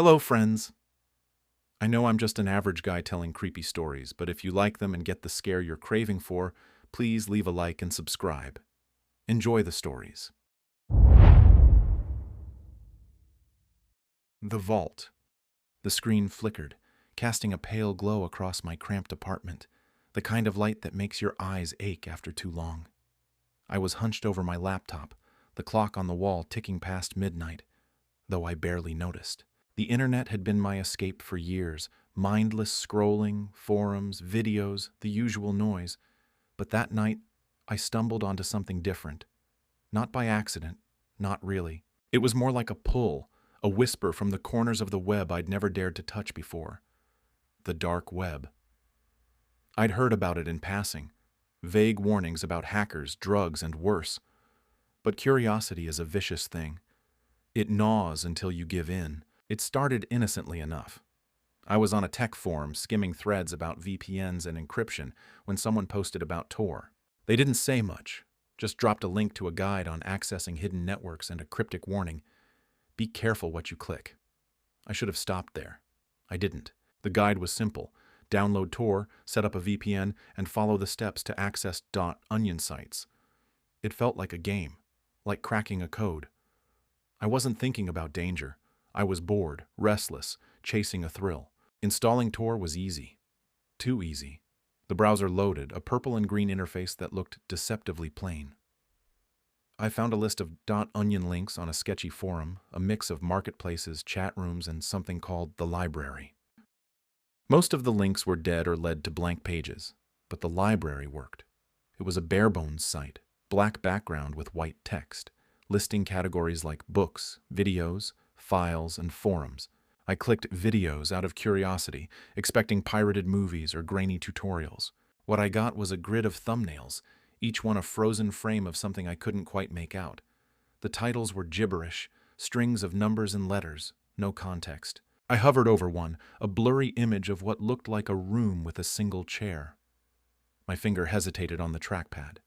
Hello, friends. I know I'm just an average guy telling creepy stories, but if you like them and get the scare you're craving for, please leave a like and subscribe. Enjoy the stories. The vault. The screen flickered, casting a pale glow across my cramped apartment, the kind of light that makes your eyes ache after too long. I was hunched over my laptop, the clock on the wall ticking past midnight, though I barely noticed. The internet had been my escape for years, mindless scrolling, forums, videos, the usual noise. But that night, I stumbled onto something different. Not by accident, not really. It was more like a pull, a whisper from the corners of the web I'd never dared to touch before. The dark web. I'd heard about it in passing, vague warnings about hackers, drugs, and worse. But curiosity is a vicious thing. It gnaws until you give in. It started innocently enough. I was on a tech forum skimming threads about VPNs and encryption when someone posted about Tor. They didn't say much, just dropped a link to a guide on accessing hidden networks and a cryptic warning. Be careful what you click. I should have stopped there. I didn't. The guide was simple. Download Tor, set up a VPN, and follow the steps to access .onion sites. It felt like a game, like cracking a code. I wasn't thinking about danger. I was bored, restless, chasing a thrill. Installing Tor was easy. Too easy. The browser loaded, a purple and green interface that looked deceptively plain. I found a list of .onion links on a sketchy forum, a mix of marketplaces, chat rooms, and something called the library. Most of the links were dead or led to blank pages, but the library worked. It was a bare-bones site, black background with white text, listing categories like books, videos, files, and forums. I clicked videos out of curiosity, expecting pirated movies or grainy tutorials. What I got was a grid of thumbnails, each one a frozen frame of something I couldn't quite make out. The titles were gibberish, strings of numbers and letters, no context. I hovered over one, a blurry image of what looked like a room with a single chair. My finger hesitated on the trackpad.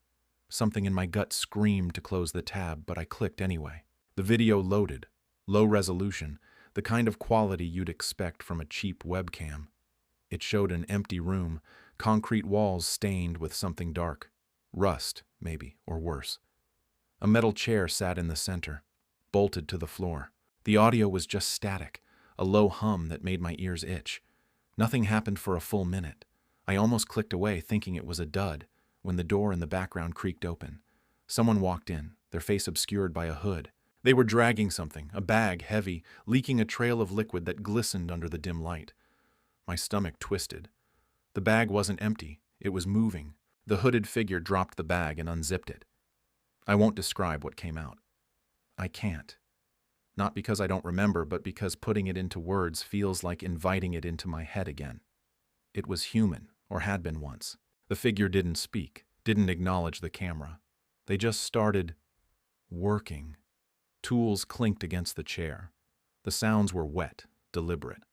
Something in my gut screamed to close the tab, but I clicked anyway. The video loaded. Low resolution, the kind of quality you'd expect from a cheap webcam. It showed an empty room, concrete walls stained with something dark. Rust, maybe, or worse. A metal chair sat in the center, bolted to the floor. The audio was just static, a low hum that made my ears itch. Nothing happened for a full minute. I almost clicked away, thinking it was a dud, when the door in the background creaked open. Someone walked in, their face obscured by a hood. They were dragging something, a bag, heavy, leaking a trail of liquid that glistened under the dim light. My stomach twisted. The bag wasn't empty, it was moving. The hooded figure dropped the bag and unzipped it. I won't describe what came out. I can't. Not because I don't remember, but because putting it into words feels like inviting it into my head again. It was human, or had been once. The figure didn't speak, didn't acknowledge the camera. They just started working. Tools clinked against the chair. The sounds were wet, deliberate.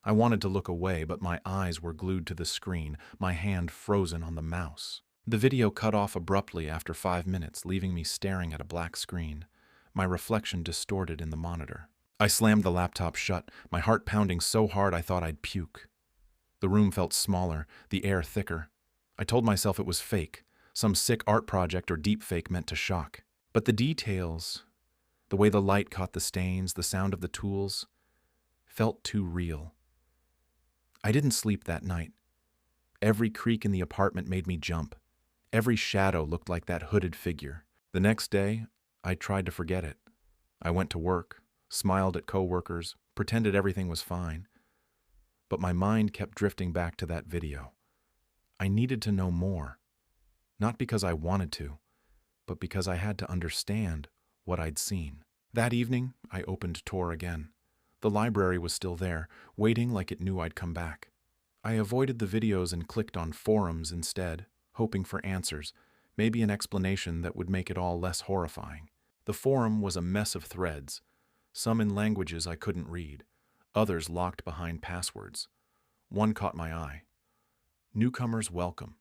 I wanted to look away, but my eyes were glued to the screen, my hand frozen on the mouse. The video cut off abruptly after 5 minutes, leaving me staring at a black screen, my reflection distorted in the monitor. I slammed the laptop shut, my heart pounding so hard I thought I'd puke. The room felt smaller, the air thicker. I told myself it was fake, some sick art project or deep fake meant to shock. But the details, the way the light caught the stains, the sound of the tools, felt too real. I didn't sleep that night. Every creak in the apartment made me jump. Every shadow looked like that hooded figure. The next day, I tried to forget it. I went to work, smiled at coworkers, pretended everything was fine. But my mind kept drifting back to that video. I needed to know more. Not because I wanted to, but because I had to understand what I'd seen. That evening, I opened Tor again. The library was still there, waiting like it knew I'd come back. I avoided the videos and clicked on forums instead, hoping for answers, maybe an explanation that would make it all less horrifying. The forum was a mess of threads, some in languages I couldn't read, others locked behind passwords. One caught my eye. Newcomers welcome.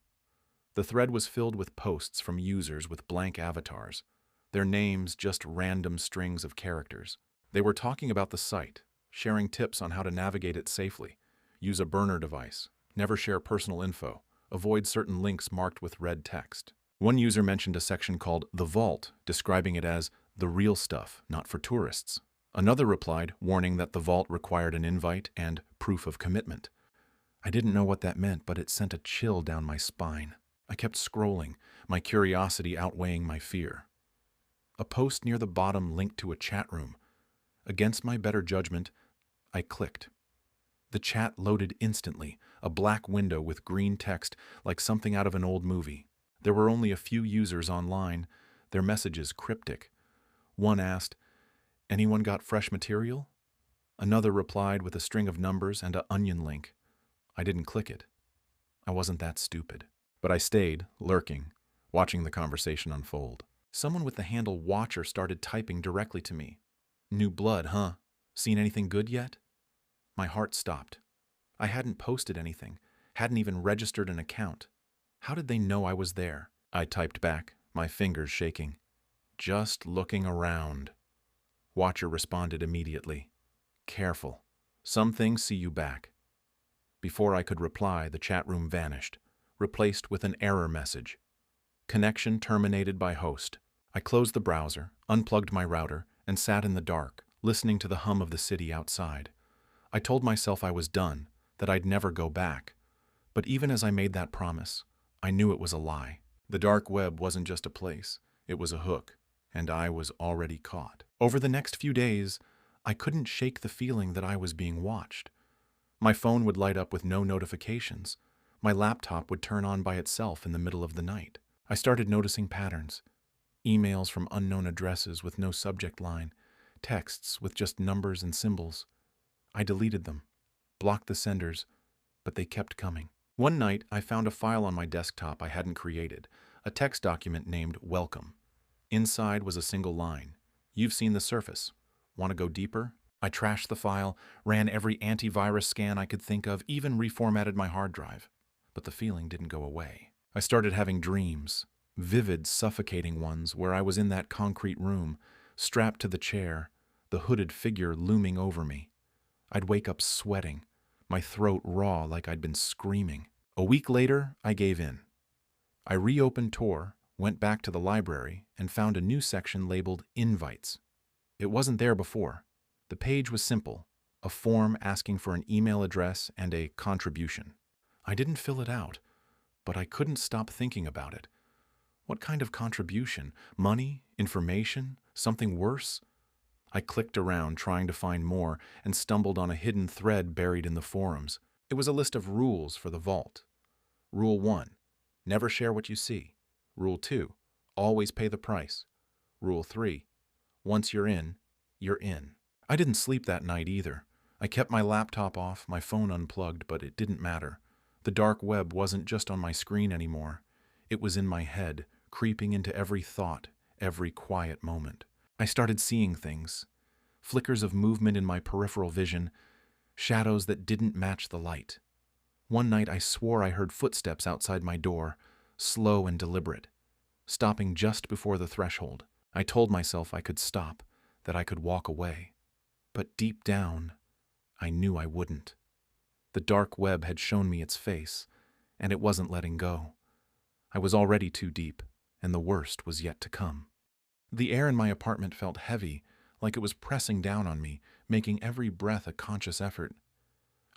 The thread was filled with posts from users with blank avatars, their names just random strings of characters. They were talking about the site, sharing tips on how to navigate it safely. Use a burner device. Never share personal info. Avoid certain links marked with red text. One user mentioned a section called The Vault, describing it as the real stuff, not for tourists. Another replied, warning that the vault required an invite and proof of commitment. I didn't know what that meant, but it sent a chill down my spine. I kept scrolling, my curiosity outweighing my fear. A post near the bottom linked to a chat room. Against my better judgment, I clicked. The chat loaded instantly, a black window with green text like something out of an old movie. There were only a few users online, their messages cryptic. One asked, "Anyone got fresh material?" Another replied with a string of numbers and an onion link. I didn't click it. I wasn't that stupid. But I stayed, lurking, watching the conversation unfold. Someone with the handle Watcher started typing directly to me. "New blood, huh? Seen anything good yet?" My heart stopped. I hadn't posted anything, hadn't even registered an account. How did they know I was there? I typed back, my fingers shaking. "Just looking around." Watcher responded immediately. "Careful. Some things see you back." Before I could reply, the chat room vanished, replaced with an error message. Connection terminated by host. I closed the browser, unplugged my router, and sat in the dark, listening to the hum of the city outside. I told myself I was done, that I'd never go back. But even as I made that promise, I knew it was a lie. The dark web wasn't just a place, it was a hook, and I was already caught. Over the next few days, I couldn't shake the feeling that I was being watched. My phone would light up with no notifications. My laptop would turn on by itself in the middle of the night. I started noticing patterns. Emails from unknown addresses with no subject line, texts with just numbers and symbols. I deleted them, blocked the senders, but they kept coming. One night, I found a file on my desktop I hadn't created, a text document named Welcome. Inside was a single line. "You've seen the surface. Want to go deeper?" I trashed the file, ran every antivirus scan I could think of, even reformatted my hard drive. But the feeling didn't go away. I started having dreams, vivid, suffocating ones, where I was in that concrete room, strapped to the chair, the hooded figure looming over me. I'd wake up sweating, my throat raw like I'd been screaming. A week later, I gave in. I reopened Tor, went back to the library, and found a new section labeled Invites. It wasn't there before. The page was simple, a form asking for an email address and a contribution. I didn't fill it out, but I couldn't stop thinking about it. What kind of contribution? Money? Information? Something worse? I clicked around trying to find more and stumbled on a hidden thread buried in the forums. It was a list of rules for the vault. Rule 1, never share what you see. Rule 2, always pay the price. Rule 3, once you're in, you're in. I didn't sleep that night either. I kept my laptop off, my phone unplugged, but it didn't matter. The dark web wasn't just on my screen anymore. It was in my head, creeping into every thought, every quiet moment. I started seeing things. Flickers of movement in my peripheral vision, shadows that didn't match the light. One night I swore I heard footsteps outside my door, slow and deliberate, stopping just before the threshold. I told myself I could stop, that I could walk away. But deep down, I knew I wouldn't. The dark web had shown me its face, and it wasn't letting go. I was already too deep, and the worst was yet to come. The air in my apartment felt heavy, like it was pressing down on me, making every breath a conscious effort.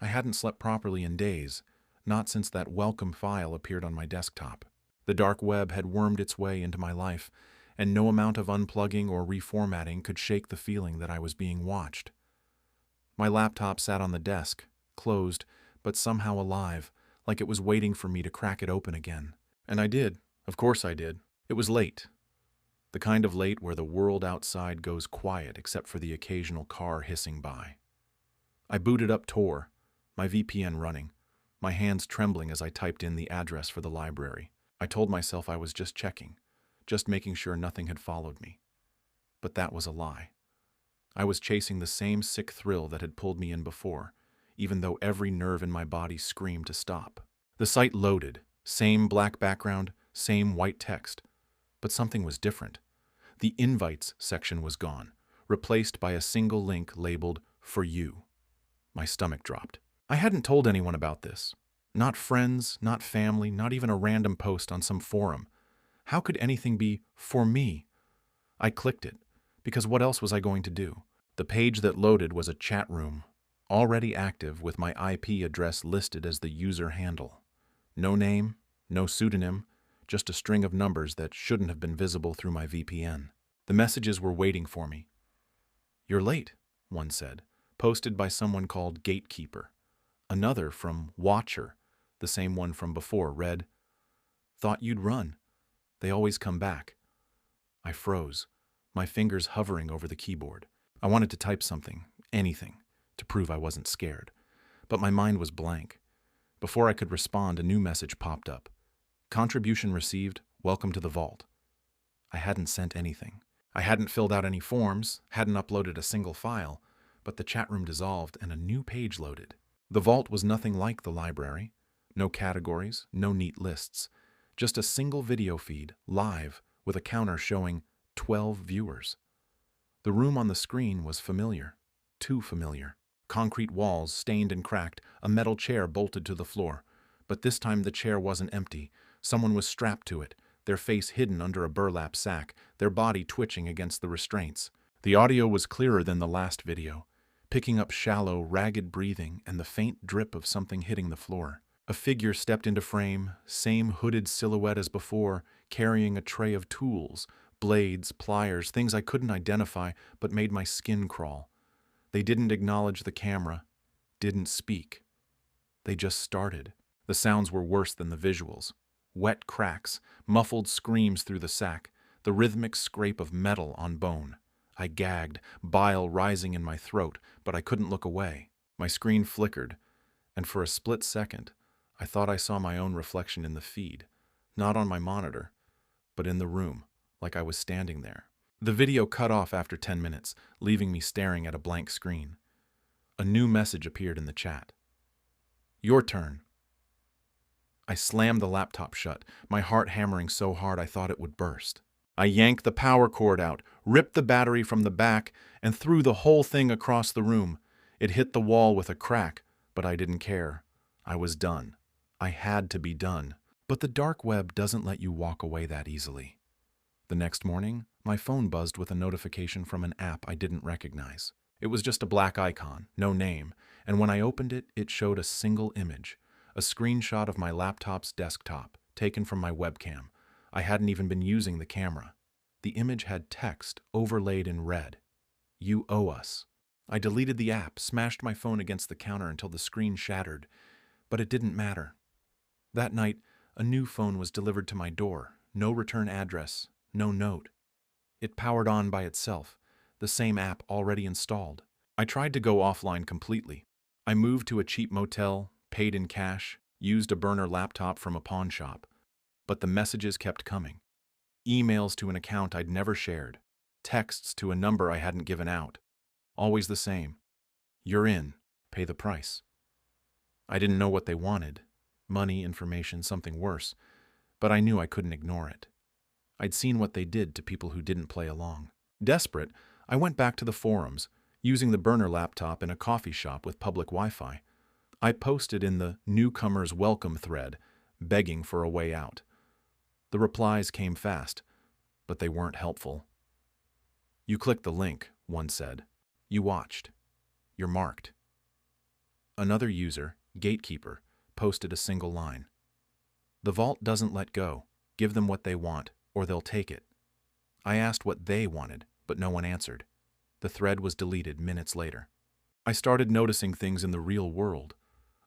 I hadn't slept properly in days, not since that welcome file appeared on my desktop. The dark web had wormed its way into my life, and no amount of unplugging or reformatting could shake the feeling that I was being watched. My laptop sat on the desk, closed, but somehow alive, like it was waiting for me to crack it open again. And I did. Of course I did. It was late. The kind of late where the world outside goes quiet except for the occasional car hissing by. I booted up Tor, my VPN running, my hands trembling as I typed in the address for the library. I told myself I was just checking, just making sure nothing had followed me. But that was a lie. I was chasing the same sick thrill that had pulled me in before, even though every nerve in my body screamed to stop. The site loaded, same black background, same white text. But something was different. The Invites section was gone, replaced by a single link labeled For you. My stomach dropped. I hadn't told anyone about this. Not friends, not family, not even a random post on some forum. How could anything be for me? I clicked it, because what else was I going to do? The page that loaded was a chat room, already active with my IP address listed as the user handle. No name, no pseudonym, just a string of numbers that shouldn't have been visible through my VPN. The messages were waiting for me. "You're late," one said, posted by someone called Gatekeeper. Another from Watcher, the same one from before, read, "Thought you'd run. They always come back." I froze, my fingers hovering over the keyboard. I wanted to type something, anything, to prove I wasn't scared. But my mind was blank. Before I could respond, a new message popped up. "Contribution received. Welcome to the vault." I hadn't sent anything. I hadn't filled out any forms, hadn't uploaded a single file, but the chat room dissolved and a new page loaded. The vault was nothing like the library. No categories, no neat lists. Just a single video feed, live, with a counter showing 12 viewers. The room on the screen was familiar. Too familiar. Concrete walls, stained and cracked, a metal chair bolted to the floor. But this time the chair wasn't empty. Someone was strapped to it, their face hidden under a burlap sack, their body twitching against the restraints. The audio was clearer than the last video, picking up shallow, ragged breathing and the faint drip of something hitting the floor. A figure stepped into frame, same hooded silhouette as before, carrying a tray of tools, blades, pliers, things I couldn't identify but made my skin crawl. They didn't acknowledge the camera, didn't speak. They just started. The sounds were worse than the visuals. Wet cracks, muffled screams through the sack, the rhythmic scrape of metal on bone. I gagged, bile rising in my throat, but I couldn't look away. My screen flickered, and for a split second, I thought I saw my own reflection in the feed, not on my monitor, but in the room, like I was standing there. The video cut off after 10 minutes, leaving me staring at a blank screen. A new message appeared in the chat. "Your turn." I slammed the laptop shut, my heart hammering so hard I thought it would burst. I yanked the power cord out, ripped the battery from the back, and threw the whole thing across the room. It hit the wall with a crack, but I didn't care. I was done. I had to be done. But the dark web doesn't let you walk away that easily. The next morning, my phone buzzed with a notification from an app I didn't recognize. It was just a black icon, no name, and when I opened it, it showed a single image, a screenshot of my laptop's desktop, taken from my webcam. I hadn't even been using the camera. The image had text overlaid in red. "You owe us." I deleted the app, smashed my phone against the counter until the screen shattered, but it didn't matter. That night, a new phone was delivered to my door. No return address, no note. It powered on by itself, the same app already installed. I tried to go offline completely. I moved to a cheap motel, paid in cash, used a burner laptop from a pawn shop. But the messages kept coming. Emails to an account I'd never shared. Texts to a number I hadn't given out. Always the same. "You're in. Pay the price." I didn't know what they wanted. Money, information, something worse. But I knew I couldn't ignore it. I'd seen what they did to people who didn't play along. Desperate, I went back to the forums, using the burner laptop in a coffee shop with public Wi-Fi. I posted in the newcomers welcome thread, begging for a way out. The replies came fast, but they weren't helpful. "You clicked the link," one said. "You watched. You're marked." Another user, Gatekeeper, posted a single line. "The vault doesn't let go. Give them what they want, or they'll take it." I asked what they wanted, but no one answered. The thread was deleted minutes later. I started noticing things in the real world.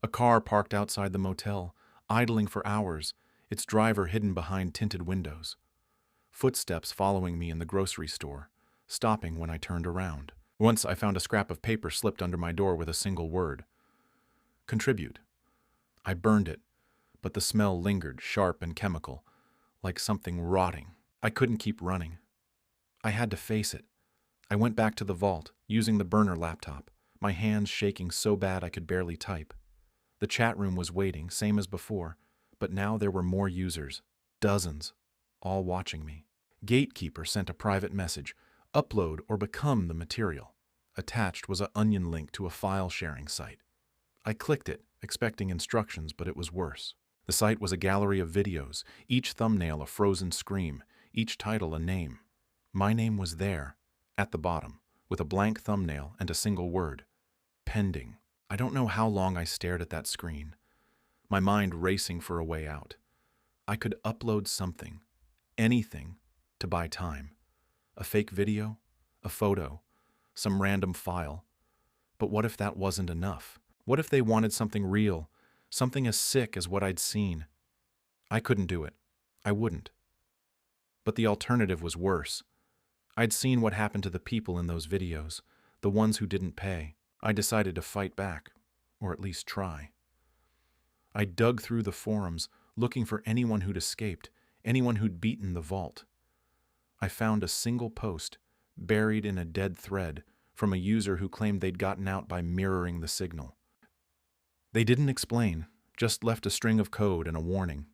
A car parked outside the motel, idling for hours, its driver hidden behind tinted windows. Footsteps following me in the grocery store, stopping when I turned around. Once I found a scrap of paper slipped under my door with a single word. "Contribute." I burned it, but the smell lingered, sharp and chemical, like something rotting. I couldn't keep running. I had to face it. I went back to the vault, using the burner laptop, my hands shaking so bad I could barely type. The chat room was waiting, same as before, but now there were more users, dozens, all watching me. Gatekeeper sent a private message, "Upload or become the material." Attached was an onion link to a file sharing site. I clicked it, expecting instructions, but it was worse. The site was a gallery of videos, each thumbnail a frozen scream, each title a name. My name was there, at the bottom, with a blank thumbnail and a single word: pending. I don't know how long I stared at that screen, my mind racing for a way out. I could upload something, anything, to buy time. A fake video, a photo, some random file. But what if that wasn't enough? What if they wanted something real, something as sick as what I'd seen? I couldn't do it. I wouldn't. But the alternative was worse. I'd seen what happened to the people in those videos, the ones who didn't pay. I decided to fight back, or at least try. I dug through the forums, looking for anyone who'd escaped, anyone who'd beaten the vault. I found a single post, buried in a dead thread, from a user who claimed they'd gotten out by mirroring the signal. They didn't explain, just left a string of code and a warning: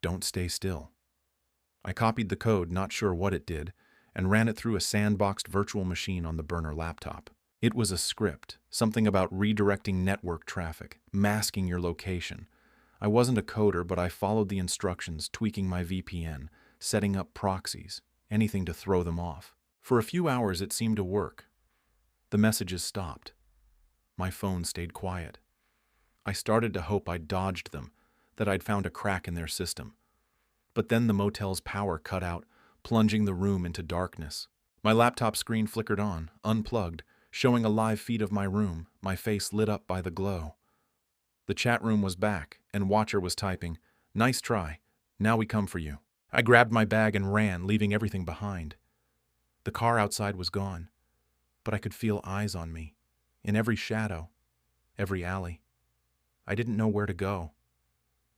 don't stay still. I copied the code, not sure what it did, and ran it through a sandboxed virtual machine on the burner laptop. It was a script, something about redirecting network traffic, masking your location. I wasn't a coder, but I followed the instructions, tweaking my VPN, setting up proxies, anything to throw them off. For a few hours it seemed to work. The messages stopped. My phone stayed quiet. I started to hope I'd dodged them, that I'd found a crack in their system. But then the motel's power cut out, plunging the room into darkness. My laptop screen flickered on, unplugged, showing a live feed of my room, my face lit up by the glow. The chat room was back, and Watcher was typing, "Nice try. Now we come for you." I grabbed my bag and ran, leaving everything behind. The car outside was gone, but I could feel eyes on me, in every shadow, every alley. I didn't know where to go.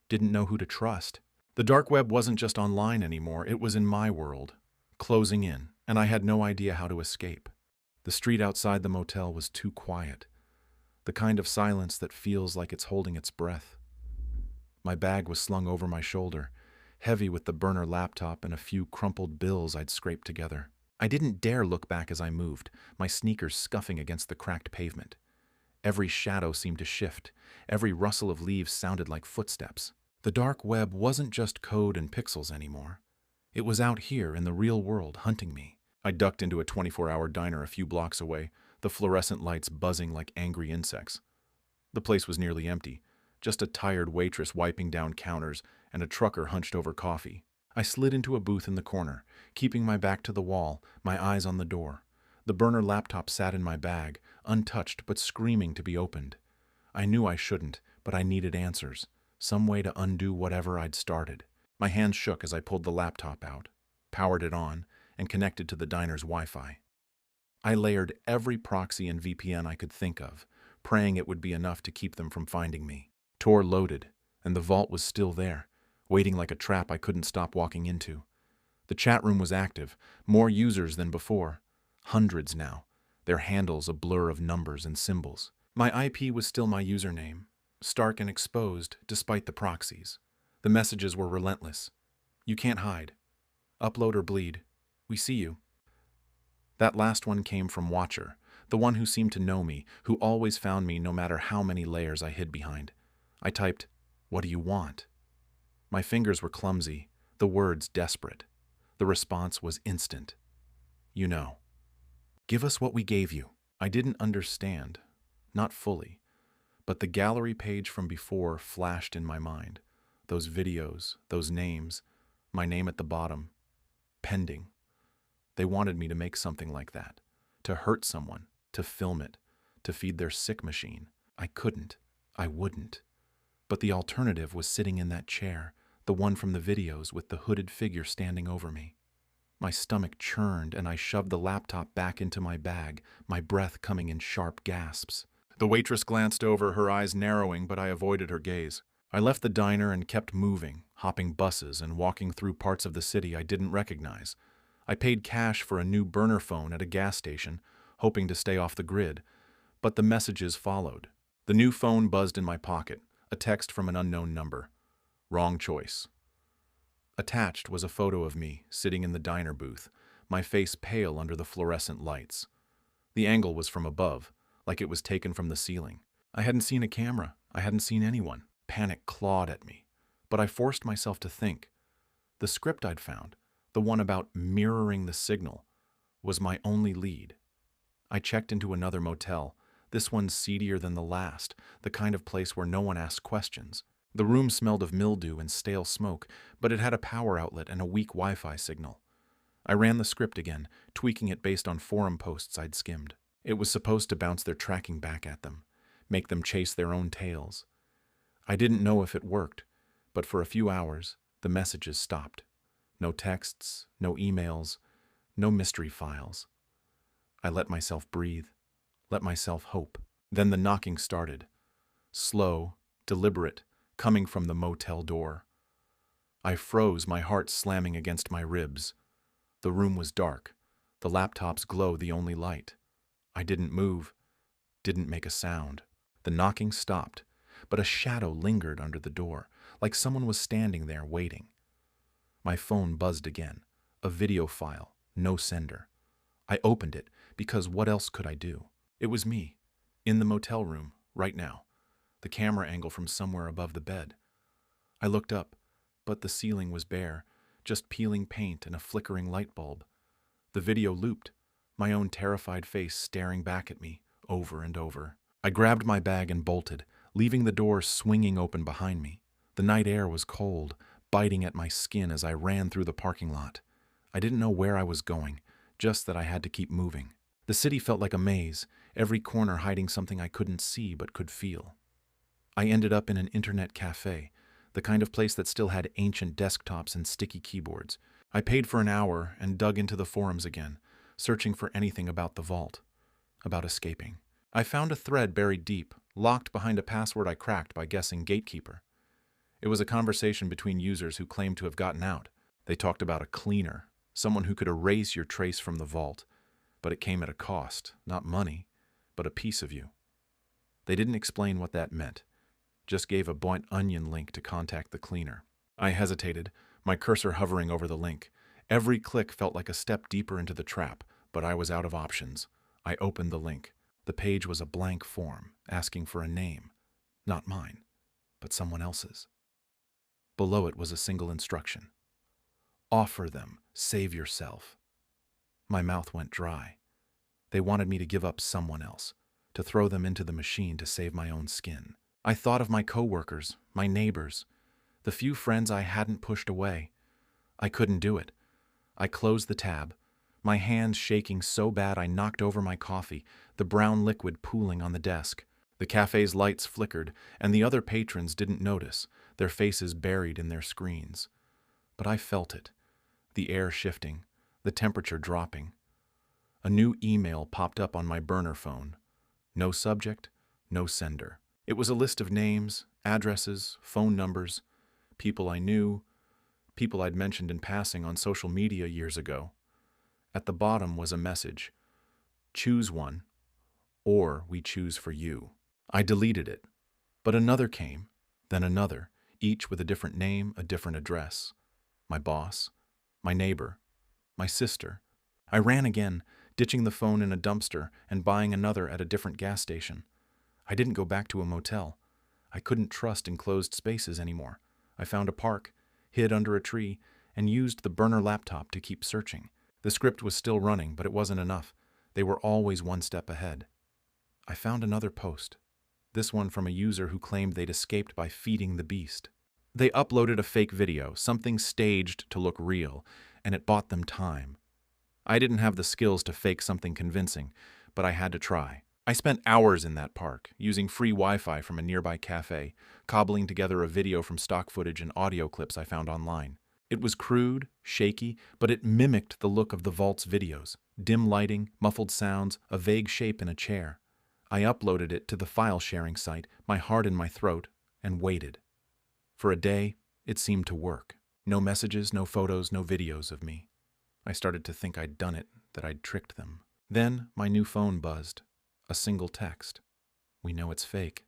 Didn't know who to trust. The dark web wasn't just online anymore, it was in my world, closing in, and I had no idea how to escape. The street outside the motel was too quiet, the kind of silence that feels like it's holding its breath. My bag was slung over my shoulder, heavy with the burner laptop and a few crumpled bills I'd scraped together. I didn't dare look back as I moved, my sneakers scuffing against the cracked pavement. Every shadow seemed to shift, every rustle of leaves sounded like footsteps. The dark web wasn't just code and pixels anymore. It was out here in the real world, hunting me. I ducked into a 24-hour diner a few blocks away, the fluorescent lights buzzing like angry insects. The place was nearly empty, just a tired waitress wiping down counters and a trucker hunched over coffee. I slid into a booth in the corner, keeping my back to the wall, my eyes on the door. The burner laptop sat in my bag, untouched but screaming to be opened. I knew I shouldn't, but I needed answers, some way to undo whatever I'd started. My hands shook as I pulled the laptop out, powered it on, and connected to the diner's Wi-Fi. I layered every proxy and VPN I could think of, praying it would be enough to keep them from finding me. Tor loaded, and the vault was still there, waiting like a trap I couldn't stop walking into. The chat room was active, more users than before. Hundreds now, their handles a blur of numbers and symbols. My IP was still my username, stark and exposed despite the proxies. The messages were relentless. "You can't hide. Upload or bleed. We see you." That last one came from Watcher, the one who seemed to know me, who always found me no matter how many layers I hid behind. I typed, "What do you want?" My fingers were clumsy, the words desperate. The response was instant. "You know. Give us what we gave you." I didn't understand, not fully, but the gallery page from before flashed in my mind. Those videos, those names, my name at the bottom, pending. They wanted me to make something like that, to hurt someone, to film it, to feed their sick machine. I couldn't. I wouldn't. But the alternative was sitting in that chair, the one from the videos with the hooded figure standing over me. My stomach churned and I shoved the laptop back into my bag, my breath coming in sharp gasps. The waitress glanced over, her eyes narrowing, but I avoided her gaze. I left the diner and kept moving, hopping buses and walking through parts of the city I didn't recognize. I paid cash for a new burner phone at a gas station, hoping to stay off the grid, but the messages followed. The new phone buzzed in my pocket, a text from an unknown number. Wrong choice. Attached was a photo of me, sitting in the diner booth, my face pale under the fluorescent lights. The angle was from above, like it was taken from the ceiling. I hadn't seen a camera. I hadn't seen anyone. Panic clawed at me. But I forced myself to think. The script I'd found, the one about mirroring the signal, was my only lead. I checked into another motel. This one's seedier than the last, the kind of place where no one asks questions. The room smelled of mildew and stale smoke, but it had a power outlet and a weak Wi-Fi signal. I ran the script again, tweaking it based on forum posts I'd skimmed. It was supposed to bounce their tracking back at them, make them chase their own tails. I didn't know if it worked, but for a few hours, the messages stopped. No texts, no emails, no mystery files. I let myself breathe, let myself hope. Then the knocking started. Slow, deliberate, coming from the motel door. I froze, my heart slamming against my ribs. The room was dark, the laptop's glow the only light. I didn't move, didn't make a sound. The knocking stopped, but a shadow lingered under the door, like someone was standing there waiting. My phone buzzed again. A video file, no sender. I opened it, because what else could I do? It was me, in the motel room, right now, the camera angle from somewhere above the bed. I looked up, but the ceiling was bare, just peeling paint and a flickering light bulb. The video looped, my own terrified face staring back at me, over and over. I grabbed my bag and bolted, leaving the door swinging open behind me. The night air was cold, biting at my skin as I ran through the parking lot. I didn't know where I was going, just that I had to keep moving. The city felt like a maze, every corner hiding something I couldn't see but could feel. I ended up in an internet cafe, the kind of place that still had ancient desktops and sticky keyboards. I paid for an hour and dug into the forums again, searching for anything about the vault, about escaping. I found a thread buried deep, locked behind a password I cracked by guessing gatekeeper. It was a conversation between users who claimed to have gotten out. They talked about a cleaner, someone who could erase your trace from the vault, but it came at a cost, not money, but a piece of you. They didn't explain what that meant, just gave a blunt onion link to contact the cleaner. I hesitated, my cursor hovering over the link. Every click felt like a step deeper into the trap, but I was out of options. I opened the link. The page was a blank form, asking for a name. Not mine, but someone else's. Below it was a single instruction. Offer them, save yourself. My mouth went dry. They wanted me to give up someone else, to throw them into the machine to save my own skin. I thought of my coworkers, my neighbors, the few friends I hadn't pushed away. I couldn't do it. I closed the tab, my hands shaking so bad I knocked over my coffee, the brown liquid pooling on the desk. The cafe's lights flickered, and the other patrons didn't notice, their faces buried in their screens. But I felt it, the air shifting, the temperature dropping. A new email popped up on my burner phone. No subject, no sender. It was a list of names, addresses, phone numbers, people I knew, people I'd mentioned in passing on social media years ago. At the bottom was a message. Choose one, or we choose for you. I deleted it, but another came, then another, each with a different name, a different address. My boss, my neighbor, my sister. I ran again, ditching the phone in a dumpster and buying another at a different gas station. I didn't go back to a motel. I couldn't trust enclosed spaces anymore. I found a park, hid under a tree, and used the burner laptop to keep searching. The script was still running, but it wasn't enough. They were always one step ahead. I found another post, this one from a user who claimed they'd escaped by feeding the beast. They uploaded a fake video, something staged to look real, and it bought them time. I didn't have the skills to fake something convincing, but I had to try. I spent hours in that park, using free Wi-Fi from a nearby cafe, cobbling together a video from stock footage and audio clips I found online. It was crude, shaky, but it mimicked the look of the vault's videos. Dim lighting, muffled sounds, a vague shape in a chair. I uploaded it to the file-sharing site, my heart in my throat, and waited. For a day, it seemed to work. No messages, no photos, no videos of me. I started to think I'd done it, that I'd tricked them. Then my new phone buzzed. A single text. We know it's fake.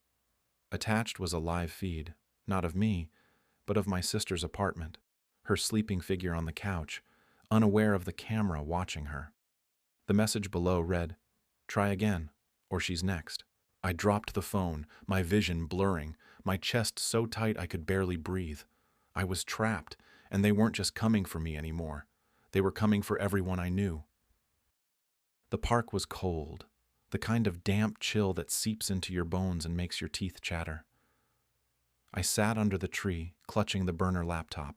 Attached was a live feed, not of me, but of my sister's apartment, her sleeping figure on the couch, unaware of the camera watching her. The message below read, Try again, or she's next. I dropped the phone, my vision blurring, my chest so tight I could barely breathe. I was trapped, and they weren't just coming for me anymore. They were coming for everyone I knew. The park was cold, the kind of damp chill that seeps into your bones and makes your teeth chatter. I sat under the tree, clutching the burner laptop,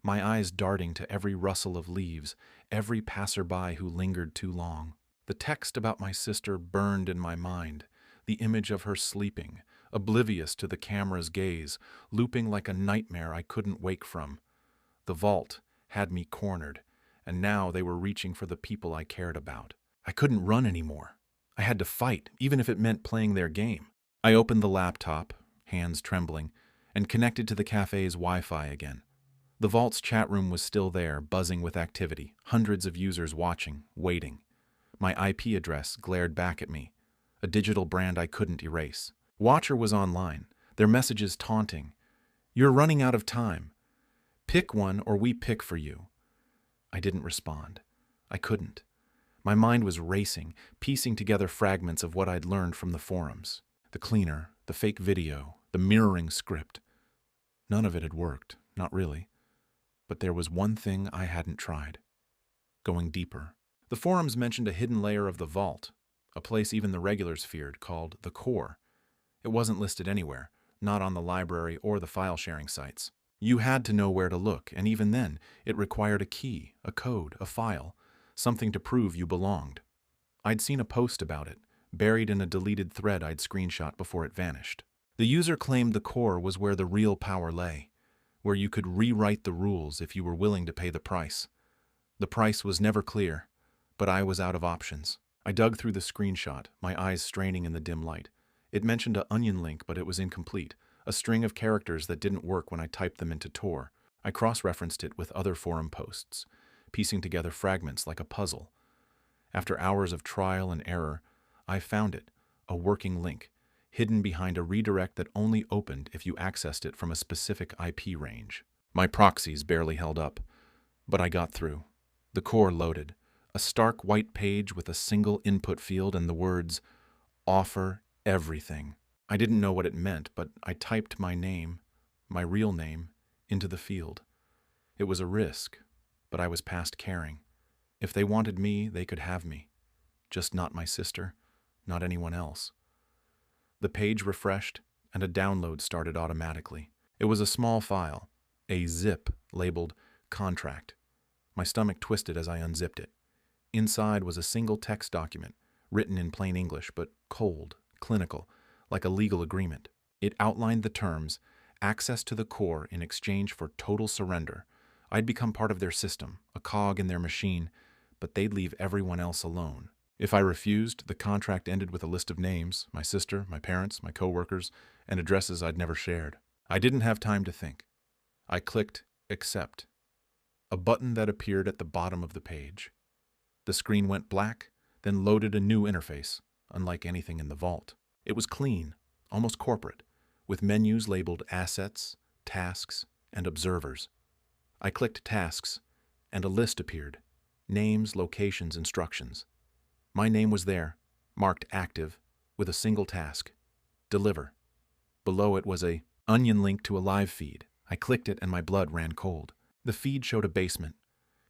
my eyes darting to every rustle of leaves, every passerby who lingered too long. The text about my sister burned in my mind, the image of her sleeping, oblivious to the camera's gaze, looping like a nightmare I couldn't wake from. The vault had me cornered, and now they were reaching for the people I cared about. I couldn't run anymore. I had to fight, even if it meant playing their game. I opened the laptop, hands trembling, and connected to the cafe's Wi-Fi again. The vault's chat room was still there, buzzing with activity, hundreds of users watching, waiting. My IP address glared back at me, a digital brand I couldn't erase. Watcher was online, their messages taunting. "You're running out of time. Pick one or we pick for you." I didn't respond. I couldn't. My mind was racing, piecing together fragments of what I'd learned from the forums. The cleaner, the fake video, the mirroring script. None of it had worked, not really. But there was one thing I hadn't tried. Going deeper. The forums mentioned a hidden layer of the vault, a place even the regulars feared, called the core. It wasn't listed anywhere, not on the library or the file-sharing sites. You had to know where to look, and even then, it required a key, a code, a file, something to prove you belonged. I'd seen a post about it, buried in a deleted thread I'd screenshot before it vanished. The user claimed the core was where the real power lay, where you could rewrite the rules if you were willing to pay the price. The price was never clear, but I was out of options. I dug through the screenshot, my eyes straining in the dim light. It mentioned an onion link, but it was incomplete, a string of characters that didn't work when I typed them into Tor. I cross-referenced it with other forum posts, piecing together fragments like a puzzle. After hours of trial and error, I found it, a working link, hidden behind a redirect that only opened if you accessed it from a specific IP range. My proxies barely held up, but I got through. The core loaded, a stark white page with a single input field and the words, "Offer everything." I didn't know what it meant, but I typed my name, my real name, into the field. It was a risk, but I was past caring. If they wanted me, they could have me. Just not my sister, not anyone else. The page refreshed, and a download started automatically. It was a small file, a zip labeled contract. My stomach twisted as I unzipped it. Inside was a single text document, written in plain English, but cold, clinical, like a legal agreement. It outlined the terms, access to the core in exchange for total surrender. I'd become part of their system, a cog in their machine, but they'd leave everyone else alone. If I refused, the contract ended with a list of names, my sister, my parents, my coworkers, and addresses I'd never shared. I didn't have time to think. I clicked accept, a button that appeared at the bottom of the page. The screen went black, then loaded a new interface, unlike anything in the vault. It was clean, almost corporate, with menus labeled assets, tasks, and observers. I clicked tasks, and a list appeared. Names, locations, instructions. My name was there, marked active, with a single task. Deliver. Below it was a onion link to a live feed. I clicked it and my blood ran cold. The feed showed a basement.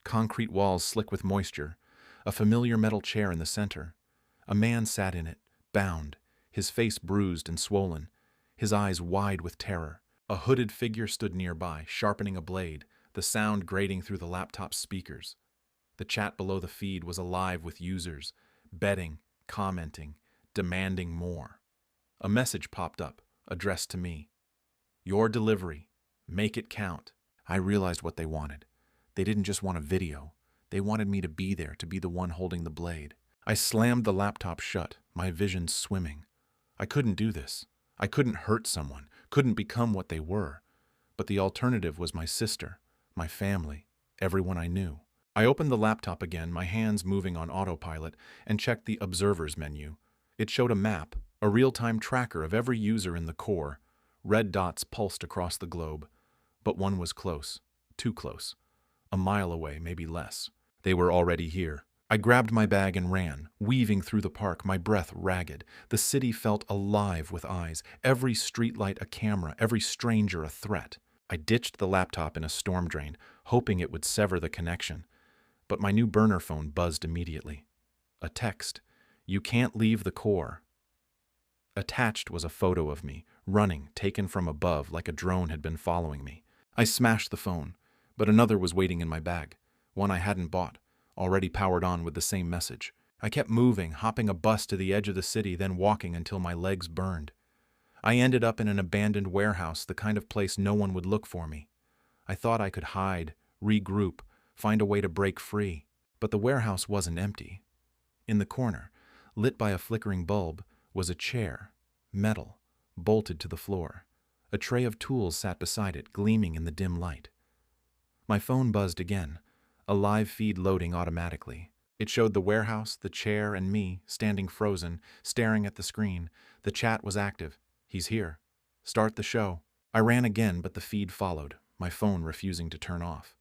Concrete walls slick with moisture. A familiar metal chair in the center. A man sat in it, bound, his face bruised and swollen, his eyes wide with terror. A hooded figure stood nearby, sharpening a blade, the sound grating through the laptop's speakers. The chat below the feed was alive with users, betting, commenting, demanding more. A message popped up, addressed to me. Your delivery. Make it count. I realized what they wanted. They didn't just want a video. They wanted me to be there, to be the one holding the blade. I slammed the laptop shut, my vision swimming. I couldn't do this. I couldn't hurt someone, couldn't become what they were. But the alternative was my sister, my family, everyone I knew. I opened the laptop again, my hands moving on autopilot, and checked the Observers menu. It showed a map, a real-time tracker of every user in the core. Red dots pulsed across the globe. But one was close, too close. A mile away, maybe less. They were already here. I grabbed my bag and ran, weaving through the park, my breath ragged. The city felt alive with eyes, every streetlight a camera, every stranger a threat. I ditched the laptop in a storm drain, hoping it would sever the connection. But my new burner phone buzzed immediately. A text. "You can't leave the core." Attached was a photo of me, running, taken from above like a drone had been following me. I smashed the phone, but another was waiting in my bag, one I hadn't bought, already powered on with the same message. I kept moving, hopping a bus to the edge of the city, then walking until my legs burned. I ended up in an abandoned warehouse, the kind of place no one would look for me. I thought I could hide, regroup, find a way to break free. But the warehouse wasn't empty. In the corner, lit by a flickering bulb, was a chair, metal, bolted to the floor. A tray of tools sat beside it, gleaming in the dim light. My phone buzzed again, a live feed loading automatically. It showed the warehouse, the chair, and me, standing frozen, staring at the screen. The chat was active. "He's here. Start the show." I ran again, but the feed followed, my phone refusing to turn off.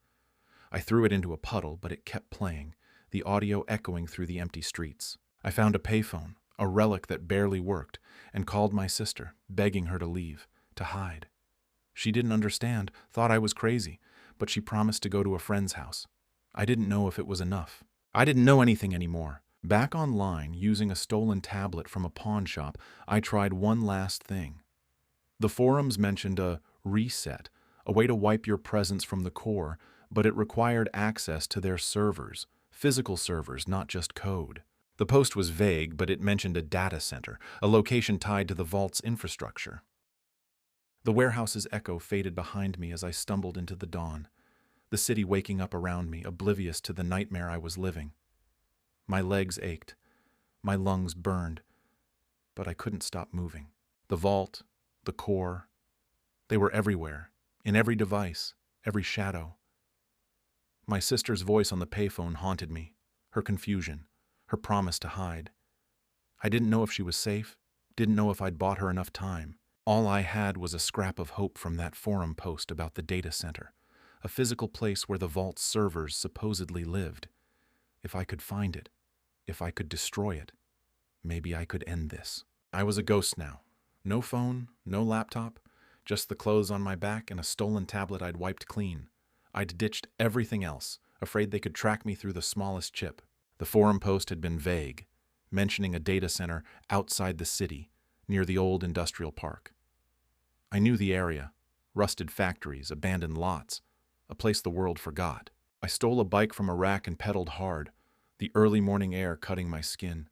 I threw it into a puddle, but it kept playing, the audio echoing through the empty streets. I found a payphone, a relic that barely worked, and called my sister, begging her to leave, to hide. She didn't understand, thought I was crazy, but she promised to go to a friend's house. I didn't know if it was enough. I didn't know anything anymore. Back online, using a stolen tablet from a pawn shop, I tried one last thing. The forums mentioned a reset, a way to wipe your presence from the core, but it required access to their servers, physical servers, not just code. The post was vague, but it mentioned a data center, a location tied to the vault's infrastructure. The warehouse's echo faded behind me as I stumbled into the dawn, the city waking up around me, oblivious to the nightmare I was living. My legs ached, my lungs burned, but I couldn't stop moving. The vault, the core, they were everywhere, in every device, every shadow. My sister's voice on the payphone haunted me, her confusion, her promise to hide. I didn't know if she was safe, didn't know if I'd bought her enough time. All I had was a scrap of hope from that forum post about the data center, a physical place where the vault's servers supposedly lived. If I could find it, if I could destroy it, maybe I could end this. I was a ghost now. No phone, no laptop, just the clothes on my back and a stolen tablet I'd wiped clean. I'd ditched everything else, afraid they could track me through the smallest chip. The forum post had been vague, mentioning a data center outside the city, near the old industrial park. I knew the area, rusted factories, abandoned lots, a place the world forgot. I stole a bike from a rack and pedaled hard, the early morning air cutting my skin.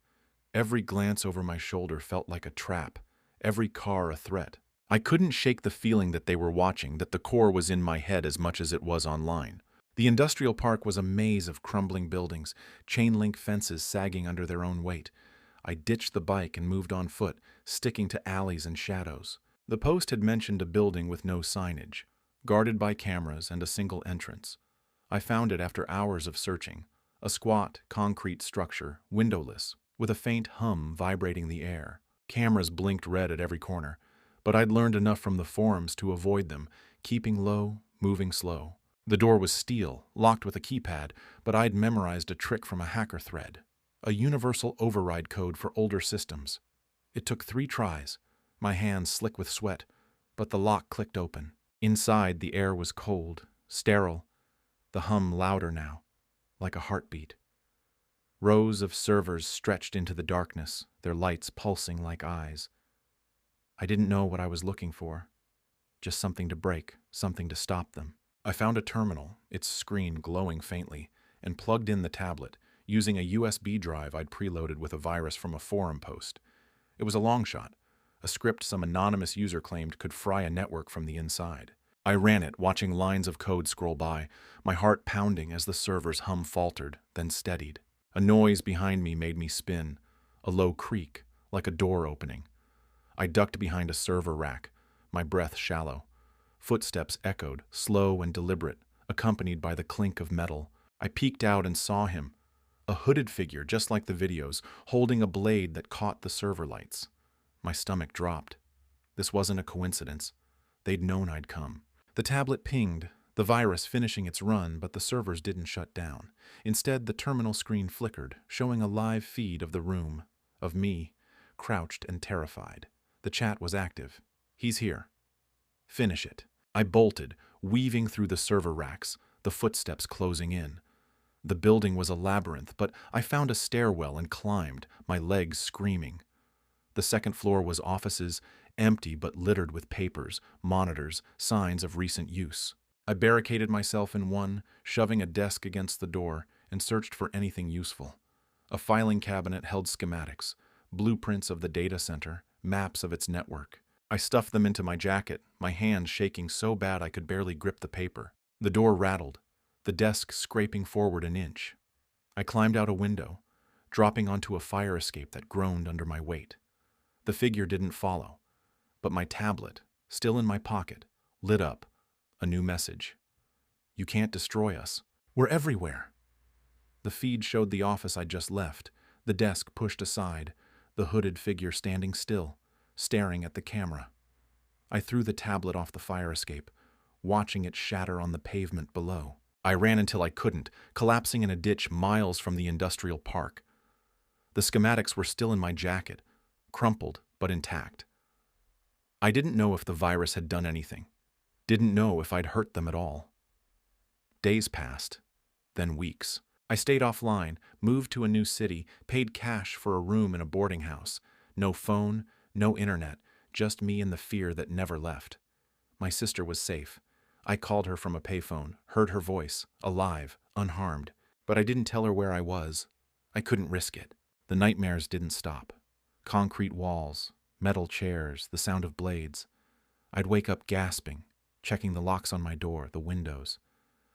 Every glance over my shoulder felt like a trap, every car a threat. I couldn't shake the feeling that they were watching, that the core was in my head as much as it was online. The industrial park was a maze of crumbling buildings, chain-link fences sagging under their own weight. I ditched the bike and moved on foot, sticking to alleys and shadows. The post had mentioned a building with no signage, guarded by cameras and a single entrance. I found it after hours of searching, a squat, concrete structure, windowless, with a faint hum vibrating the air. Cameras blinked red at every corner, but I'd learned enough from the forums to avoid them, keeping low, moving slow. The door was steel, locked with a keypad, but I'd memorized a trick from a hacker thread, a universal override code for older systems. It took 3 tries, my hands slick with sweat, but the lock clicked open. Inside, the air was cold, sterile, the hum louder now, like a heartbeat. Rows of servers stretched into the darkness, their lights pulsing like eyes. I didn't know what I was looking for, just something to break, something to stop them. I found a terminal, its screen glowing faintly, and plugged in the tablet, using a USB drive I'd preloaded with a virus from a forum post. It was a long shot, a script some anonymous user claimed could fry a network from the inside. I ran it, watching lines of code scroll by, my heart pounding as the server's hum faltered, then steadied. A noise behind me made me spin, a low creak, like a door opening. I ducked behind a server rack, my breath shallow. Footsteps echoed, slow and deliberate, accompanied by the clink of metal. I peeked out and saw him, a hooded figure just like the videos, holding a blade that caught the server lights. My stomach dropped. This wasn't a coincidence. They'd known I'd come. The tablet pinged, The virus finishing its run, but the servers didn't shut down. Instead, the terminal screen flickered, showing a live feed of the room, of me, crouched and terrified. The chat was active. "He's here. Finish it." I bolted, weaving through the server racks, the footsteps closing in. The building was a labyrinth, but I found a stairwell and climbed, my legs screaming. The second floor was offices, empty but littered with papers, monitors, signs of recent use. I barricaded myself in one, shoving a desk against the door, and searched for anything useful. A filing cabinet held schematics, blueprints of the data center, maps of its network. I stuffed them into my jacket, my hands shaking so bad I could barely grip the paper. The door rattled, the desk scraping forward an inch. I climbed out a window, dropping onto a fire escape that groaned under my weight. The figure didn't follow, but my tablet, still in my pocket, lit up. A new message. "You can't destroy us. We're everywhere." The feed showed the office I'd just left, the desk pushed aside, the hooded figure standing still, staring at the camera. I threw the tablet off the fire escape, watching it shatter on the pavement below. I ran until I couldn't, collapsing in a ditch miles from the industrial park. The schematics were still in my jacket, crumpled but intact. I didn't know if the virus had done anything. Didn't know if I'd hurt them at all. Days passed, then weeks. I stayed offline, moved to a new city, paid cash for a room in a boarding house. No phone, no internet, just me and the fear that never left. My sister was safe. I called her from a payphone, heard her voice, alive, unharmed. But I didn't tell her where I was. I couldn't risk it. The nightmares didn't stop. Concrete walls, metal chairs, the sound of blades. I'd wake up gasping, checking the locks on my door, the windows.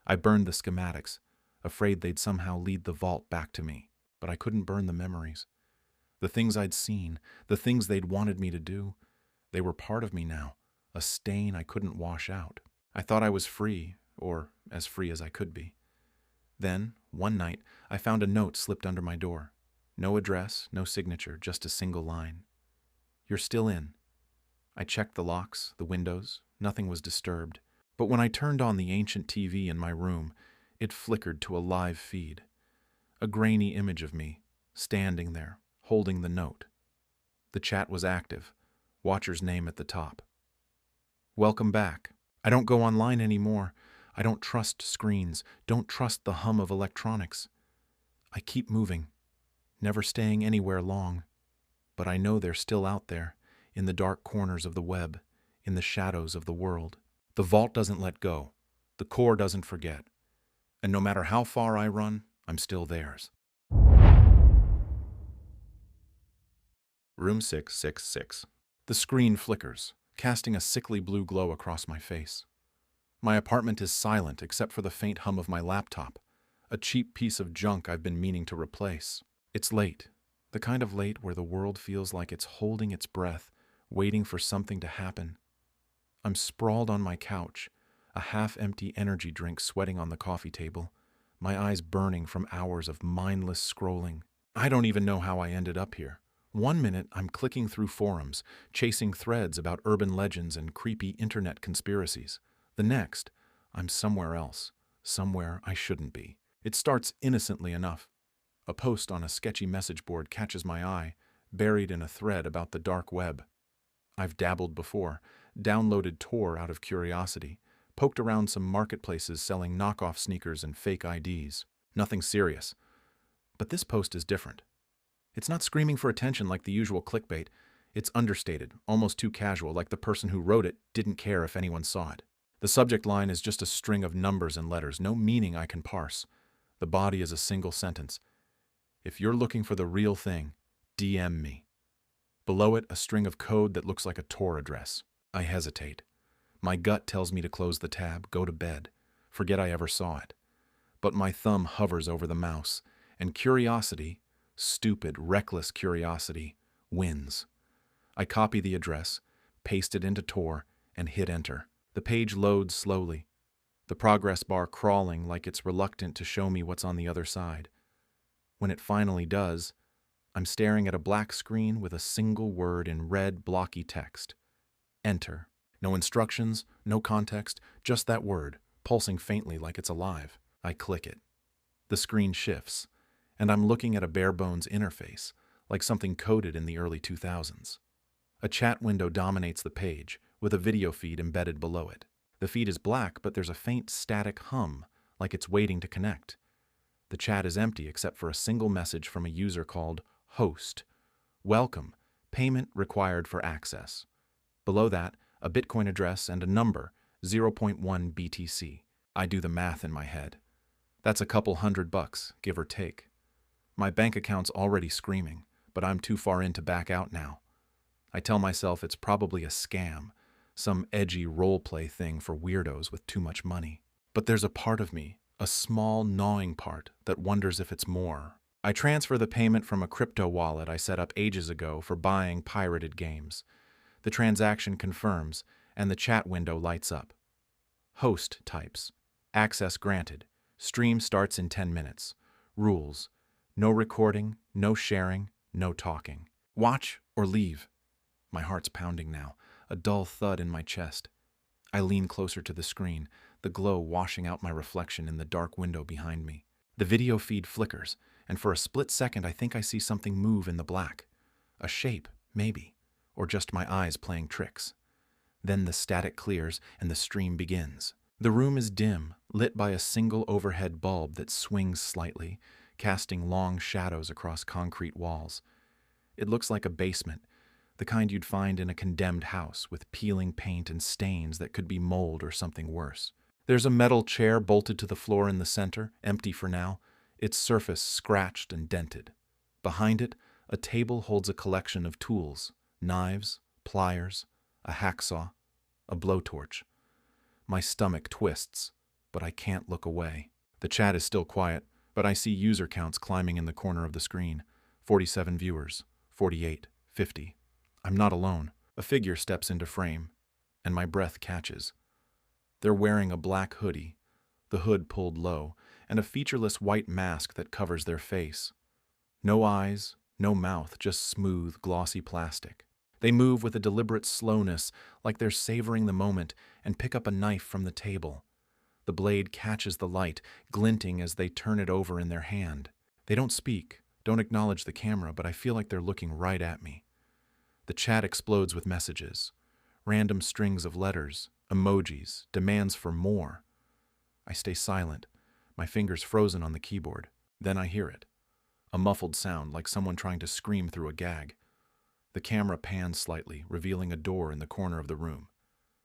I burned the schematics, afraid they'd somehow lead the vault back to me. But I couldn't burn the memories. The things I'd seen, the things they'd wanted me to do, they were part of me now, a stain I couldn't wash out. I thought I was free, or as free as I could be. Then, one night, I found a note slipped under my door. No address, no signature, just a single line. "You're still in." I checked the locks, the windows. Nothing was disturbed. But when I turned on the ancient TV in my room, it flickered to a live feed. A grainy image of me, standing there, holding the note. The chat was active, watcher's name at the top. "Welcome back. I don't go online anymore. I don't trust screens, don't trust the hum of electronics. I keep moving, never staying anywhere long. But I know they're still out there, in the dark corners of the web, in the shadows of the world. The vault doesn't let go. The core doesn't forget. And no matter how far I run, I'm still theirs." Room 666. The screen flickers, casting a sickly blue glow across my face. My apartment is silent except for the faint hum of my laptop, a cheap piece of junk I've been meaning to replace. It's late, the kind of late where the world feels like it's holding its breath, waiting for something to happen. I'm sprawled on my couch, a half-empty energy drink sweating on the coffee table, my eyes burning from hours of mindless scrolling. I don't even know how I ended up here. One minute, I'm clicking through forums, chasing threads about urban legends and creepy internet conspiracies. The next, I'm somewhere else, somewhere I shouldn't be. It starts innocently enough. A post on a sketchy message board catches my eye, buried in a thread about the dark web. I've dabbled before, downloaded Tor out of curiosity, poked around some marketplaces selling knockoff sneakers and fake IDs. Nothing serious. But this post is different. It's not screaming for attention like the usual clickbait. It's understated, almost too casual, like the person who wrote it didn't care if anyone saw it. The subject line is just a string of numbers and letters, no meaning I can parse. The body is a single sentence. "If you're looking for the real thing, DM me." Below it, a string of code that looks like a Tor address. I hesitate. My gut tells me to close the tab, go to bed, forget I ever saw it. But my thumb hovers over the mouse, and curiosity, stupid, reckless curiosity, wins. I copy the address, paste it into Tor, and hit enter. The page loads slowly, the progress bar crawling like it's reluctant to show me what's on the other side. When it finally does, I'm staring at a black screen with a single word in red, blocky text. Enter. No instructions, no context, just that word, pulsing faintly like it's alive. I click it. The screen shifts, and I'm looking at a bare-bones interface, like something coded in the early 2000s. A chat window dominates the page, with a video feed embedded below it. The feed is black, but there's a faint static hum, like it's waiting to connect. The chat is empty except for a single message from a user called Host. Welcome. Payment required for access. Below that, a Bitcoin address and a number, 0.1 BTC. I do the math in my head. That's a couple $100, give or take. My bank account's already screaming, but I'm too far in to back out now. I tell myself it's probably a scam, some edgy role-play thing for weirdos with too much money. But there's a part of me, a small gnawing part, that wonders if it's more. I transfer the payment from a crypto wallet I set up ages ago for buying pirated games. The transaction confirms, and the chat window lights up. Host types. Access granted. Stream starts in 10 minutes. Rules. No recording, no sharing, no talking. Watch or leave. My heart's pounding now, a dull thud in my chest. I lean closer to the screen, the glow washing out my reflection in the dark window behind me. The video feed flickers, and for a split second I think I see something move in the black. A shape, maybe, or just my eyes playing tricks. Then the static clears and the stream begins. The room is dim, lit by a single overhead bulb that swings slightly, casting long shadows across concrete walls. It looks like a basement, the kind you'd find in a condemned house with peeling paint and stains that could be mold or something worse. There's a metal chair bolted to the floor in the center, empty for now, its surface scratched and dented. Behind it, a table holds a collection of tools, knives, pliers, a hacksaw, a blowtorch. My stomach twists, but I can't look away. The chat is still quiet, but I see user counts climbing in the corner of the screen. 47 viewers, 48, 50. I'm not alone. A figure steps into frame, and my breath catches. They're wearing a black hoodie, the hood pulled low, and a featureless white mask that covers their face. No eyes, no mouth, just smooth, glossy plastic. They move with a deliberate slowness, like they're savoring the moment, and pick up a knife from the table. The blade catches the light, glinting as they turn it over in their hand. They don't speak, don't acknowledge the camera, but I feel like they're looking right at me. The chat explodes with messages, random strings of letters, emojis, demands for more. I stay silent, my fingers frozen on the keyboard. Then I hear it. A muffled sound like someone trying to scream through a gag. The camera pans slightly, revealing a door in the corner of the room.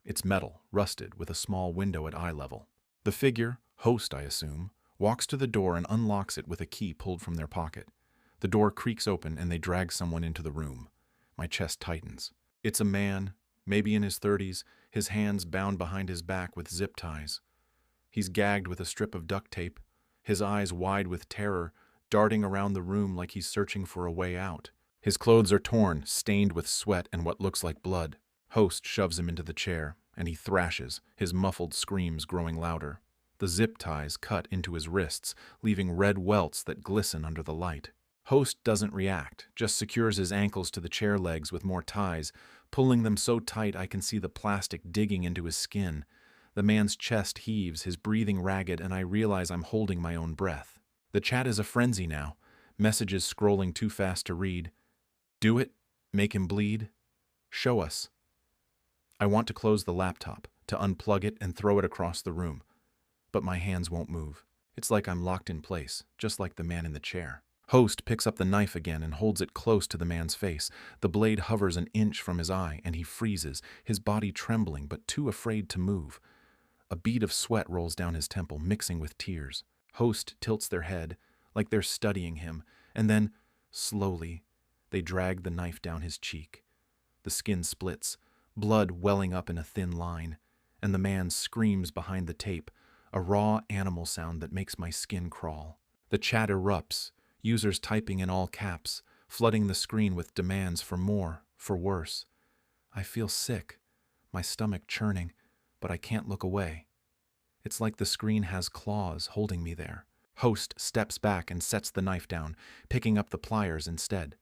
It's metal, rusted, with a small window at eye level. The figure, Host I assume, walks to the door and unlocks it with a key pulled from their pocket. The door creaks open and they drag someone into the room. My chest tightens. It's a man, maybe in his 30s, his hands bound behind his back with zip ties. He's gagged with a strip of duct tape, his eyes wide with terror, darting around the room like he's searching for a way out. His clothes are torn, stained with sweat and what looks like blood. Host shoves him into the chair, and he thrashes, his muffled screams growing louder. The zip ties cut into his wrists, leaving red welts that glisten under the light. Host doesn't react, just secures his ankles to the chair legs with more ties, pulling them so tight I can see the plastic digging into his skin. The man's chest heaves, his breathing ragged, and I realize I'm holding my own breath. The chat is a frenzy now, messages scrolling too fast to read. Do it, make him bleed, show us. I want to close the laptop, to unplug it and throw it across the room, but my hands won't move. It's like I'm locked in place, just like the man in the chair. Host picks up the knife again and holds it close to the man's face. The blade hovers an inch from his eye, and he freezes, his body trembling but too afraid to move. A bead of sweat rolls down his temple, mixing with tears. Host tilts their head, like they're studying him, and then, slowly, they drag the knife down his cheek. The skin splits, blood welling up in a thin line, and the man screams behind the tape, a raw animal sound that makes my skin crawl. The chat erupts, users typing in all caps, flooding the screen with demands for more, for worse. I feel sick, my stomach churning, but I can't look away. It's like the screen has claws holding me there. Host steps back and sets the knife down, picking up the pliers instead.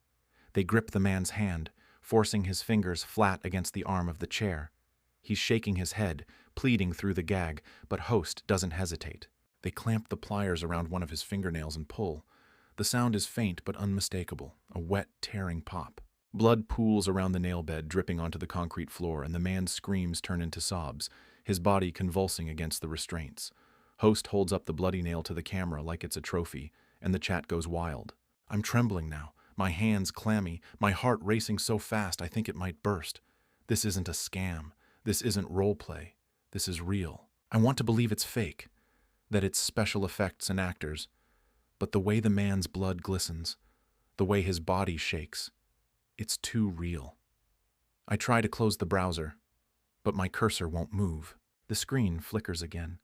They grip the man's hand, forcing his fingers flat against the arm of the chair. He's shaking his head, pleading through the gag, but Host doesn't hesitate. They clamp the pliers around one of his fingernails and pull. The sound is faint but unmistakable, a wet, tearing pop. Blood pools around the nail bed, dripping onto the concrete floor, and the man's screams turn into sobs, his body convulsing against the restraints. Host holds up the bloody nail to the camera like it's a trophy, and the chat goes wild. I'm trembling now, my hands clammy, my heart racing so fast I think it might burst. This isn't a scam. This isn't role play. This is real. I want to believe it's fake, that it's special effects and actors, but the way the man's blood glistens, the way his body shakes, it's too real. I try to close the browser, but my cursor won't move. The screen flickers again,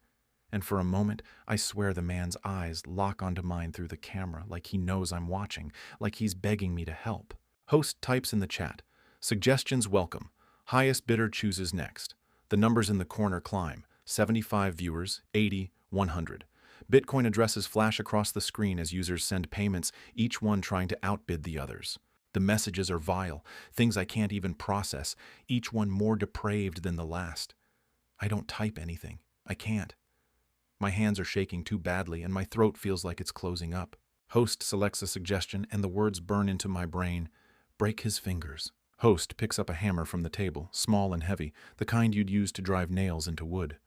and for a moment I swear the man's eyes lock onto mine through the camera like he knows I'm watching, like he's begging me to help. Host types in the chat, "Suggestions welcome. Highest bidder chooses next." The numbers in the corner climb, 75 viewers, 80, 100. Bitcoin addresses flash across the screen as users send payments, each one trying to outbid the others. The messages are vile, things I can't even process, each one more depraved than the last. I don't type anything. I can't. My hands are shaking too badly, and my throat feels like it's closing up. Host selects a suggestion, and the words burn into my brain. Break his fingers. Host picks up a hammer from the table, small and heavy, the kind you'd use to drive nails into wood.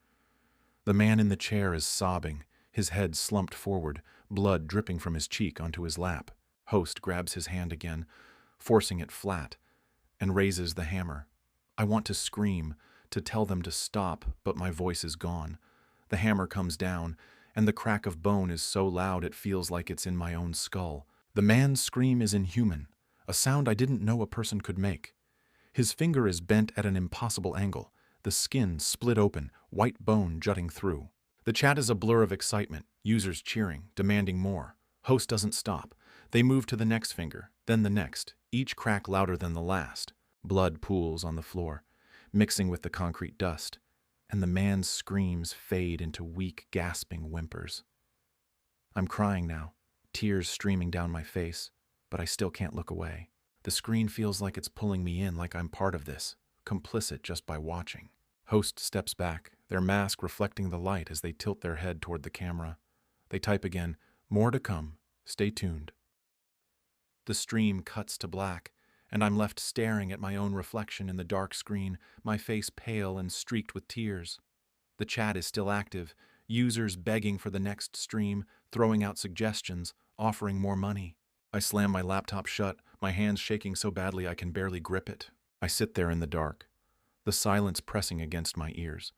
The man in the chair is sobbing, his head slumped forward, blood dripping from his cheek onto his lap. Host grabs his hand again, forcing it flat, and raises the hammer. I want to scream, to tell them to stop, but my voice is gone. The hammer comes down, and the crack of bone is so loud it feels like it's in my own skull. The man's scream is inhuman, a sound I didn't know a person could make. His finger is bent at an impossible angle, the skin split open, white bone jutting through. The chat is a blur of excitement, users cheering, demanding more. Host doesn't stop. They move to the next finger, then the next, each crack louder than the last. Blood pools on the floor, mixing with the concrete dust, and the man's screams fade into weak, gasping whimpers. I'm crying now, tears streaming down my face, but I still can't look away. The screen feels like it's pulling me in, like I'm part of this, complicit just by watching. Host steps back, their mask reflecting the light as they tilt their head toward the camera. They type again, "More to come. Stay tuned." The stream cuts to black, and I'm left staring at my own reflection in the dark screen, my face pale and streaked with tears. The chat is still active, users begging for the next stream, throwing out suggestions, offering more money. I slam my laptop shut, my hands shaking so badly I can barely grip it. I sit there in the dark, the silence pressing against my ears.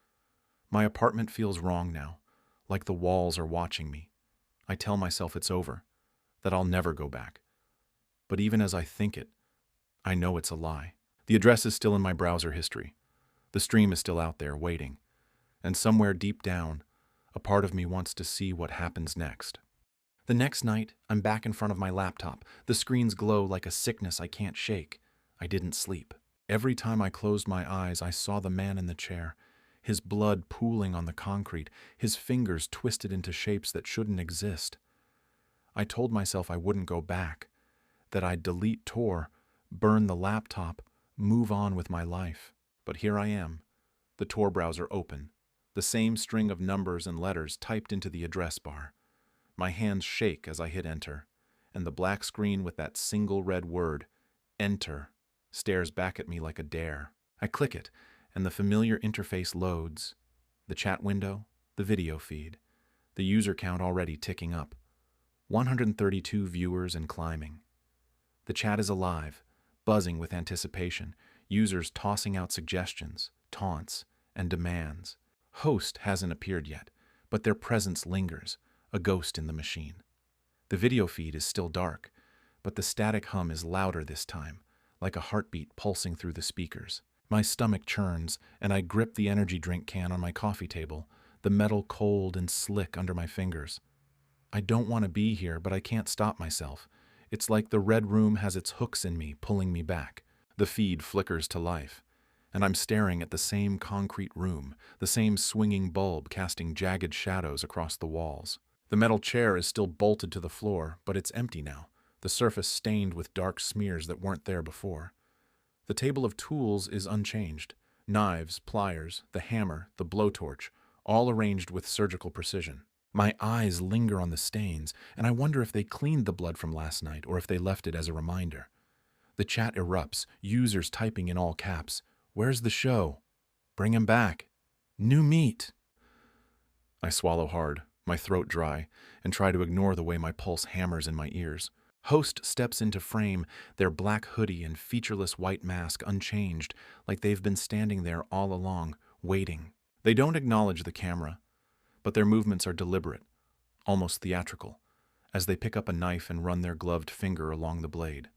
My apartment feels wrong now, like the walls are watching me. I tell myself it's over, that I'll never go back. But even as I think it, I know it's a lie. The address is still in my browser history. The stream is still out there, waiting. And somewhere deep down, a part of me wants to see what happens next. The next night, I'm back in front of my laptop. The screens glow like a sickness I can't shake. I didn't sleep. Every time I closed my eyes, I saw the man in the chair, his blood pooling on the concrete, his fingers twisted into shapes that shouldn't exist. I told myself I wouldn't go back, that I'd delete Tor, burn the laptop, move on with my life. But here I am, the Tor browser open, the same string of numbers and letters typed into the address bar. My hands shake as I hit enter, and the black screen with that single red word, enter, stares back at me like a dare. I click it, and the familiar interface loads. The chat window, the video feed, the user count already ticking up. 132 viewers and climbing. The chat is alive, buzzing with anticipation, users tossing out suggestions, taunts, and demands. Host hasn't appeared yet, but their presence lingers, a ghost in the machine. The video feed is still dark, but the static hum is louder this time, like a heartbeat pulsing through the speakers. My stomach churns, and I grip the energy drink can on my coffee table, the metal cold and slick under my fingers. I don't want to be here, but I can't stop myself. It's like the red room has its hooks in me, pulling me back. The feed flickers to life, and I'm staring at the same concrete room, the same swinging bulb casting jagged shadows across the walls. The metal chair is still bolted to the floor, but it's empty now, the surface stained with dark smears that weren't there before. The table of tools is unchanged. Knives, pliers, the hammer, the blowtorch, all arranged with surgical precision. My eyes linger on the stains, and I wonder if they cleaned the blood from last night or if they left it as a reminder. The chat erupts, users typing in all caps. Where's the show? Bring him back. New meat. I swallow hard, my throat dry, and try to ignore the way my pulse hammers in my ears. Host steps into frame, their black hoodie and featureless white mask unchanged, like they've been standing there all along, waiting. They don't acknowledge the camera, but their movements are deliberate, almost theatrical, as they pick up a knife and run their gloved finger along the blade.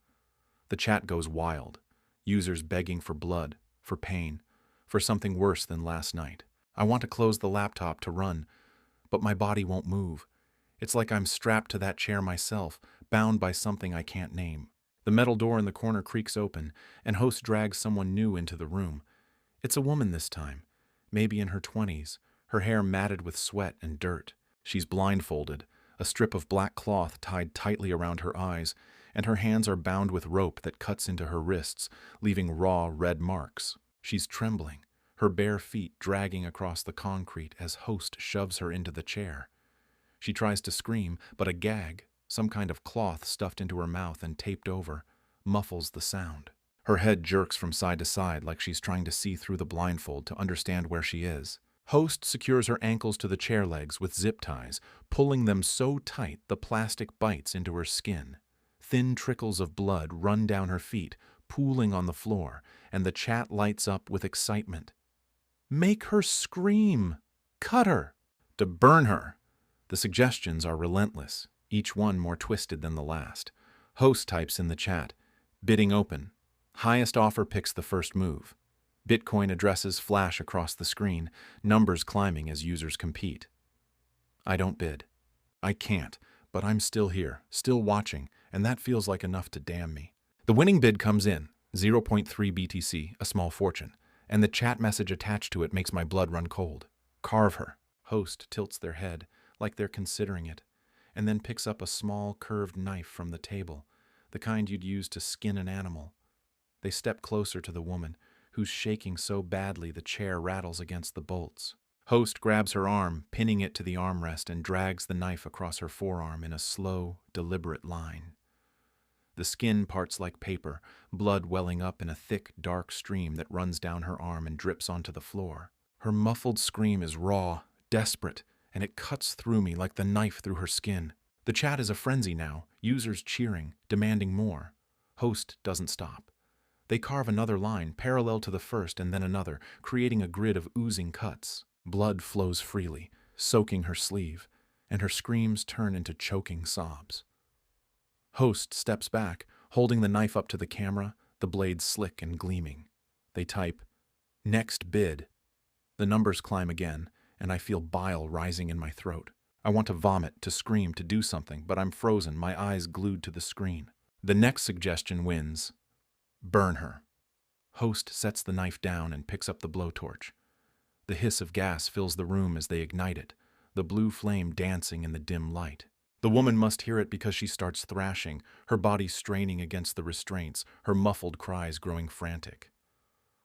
The chat goes wild, users begging for blood, for pain, for something worse than last night. I want to close the laptop to run, but my body won't move. It's like I'm strapped to that chair myself, bound by something I can't name. The metal door in the corner creaks open, and host drags someone new into the room. It's a woman this time, maybe in her 20s, her hair matted with sweat and dirt. She's blindfolded, a strip of black cloth tied tightly around her eyes, and her hands are bound with rope that cuts into her wrists, leaving raw red marks. She's trembling, her bare feet dragging across the concrete as host shoves her into the chair. She tries to scream, but a gag, some kind of cloth stuffed into her mouth and taped over, muffles the sound. Her head jerks from side to side like she's trying to see through the blindfold to understand where she is. Host secures her ankles to the chair legs with zip ties, pulling them so tight the plastic bites into her skin. Thin trickles of blood run down her feet, pooling on the floor, and the chat lights up with excitement. Make her scream! Cut her! To burn her! The suggestions are relentless, each one more twisted than the last. Host types in the chat, bidding open. Highest offer picks the first move. Bitcoin addresses flash across the screen, numbers climbing as users compete. I don't bid. I can't, but I'm still here, still watching, and that feels like enough to damn me. The winning bid comes in, 0.3 BTC, a small fortune, and the chat message attached to it makes my blood run cold. Carve her. Host tilts their head, like they're considering it, and then picks up a small, curved knife from the table, the kind you'd use to skin an animal. They step closer to the woman, who's shaking so badly the chair rattles against the bolts. Host grabs her arm, pinning it to the armrest, and drags the knife across her forearm in a slow, deliberate line. The skin parts like paper, blood welling up in a thick, dark stream that runs down her arm and drips onto the floor. Her muffled scream is raw, desperate, and it cuts through me like the knife through her skin. The chat is a frenzy now, users cheering, demanding more. Host doesn't stop. They carve another line, parallel to the first and then another, creating a grid of oozing cuts. Blood flows freely, soaking her sleeve, and her screams turn into choking sobs. Host steps back, holding the knife up to the camera, the blade slick and gleaming. They type, "Next bid." The numbers climb again, and I feel bile rising in my throat. I want to vomit, to scream, to do something, but I'm frozen, my eyes glued to the screen. The next suggestion wins. Burn her. Host sets the knife down and picks up the blowtorch. The hiss of gas fills the room as they ignite it, the blue flame dancing in the dim light. The woman must hear it because she starts thrashing, her body straining against the restraints, her muffled cries growing frantic.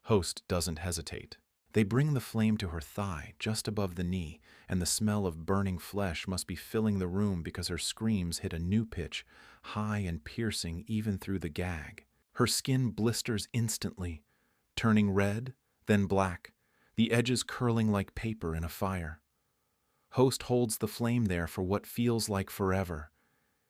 Host doesn't hesitate. They bring the flame to her thigh, just above the knee, and the smell of burning flesh must be filling the room because her screams hit a new pitch, high and piercing even through the gag. Her skin blisters instantly, turning red, then black, the edges curling like paper in a fire. Host holds the flame there for what feels like forever,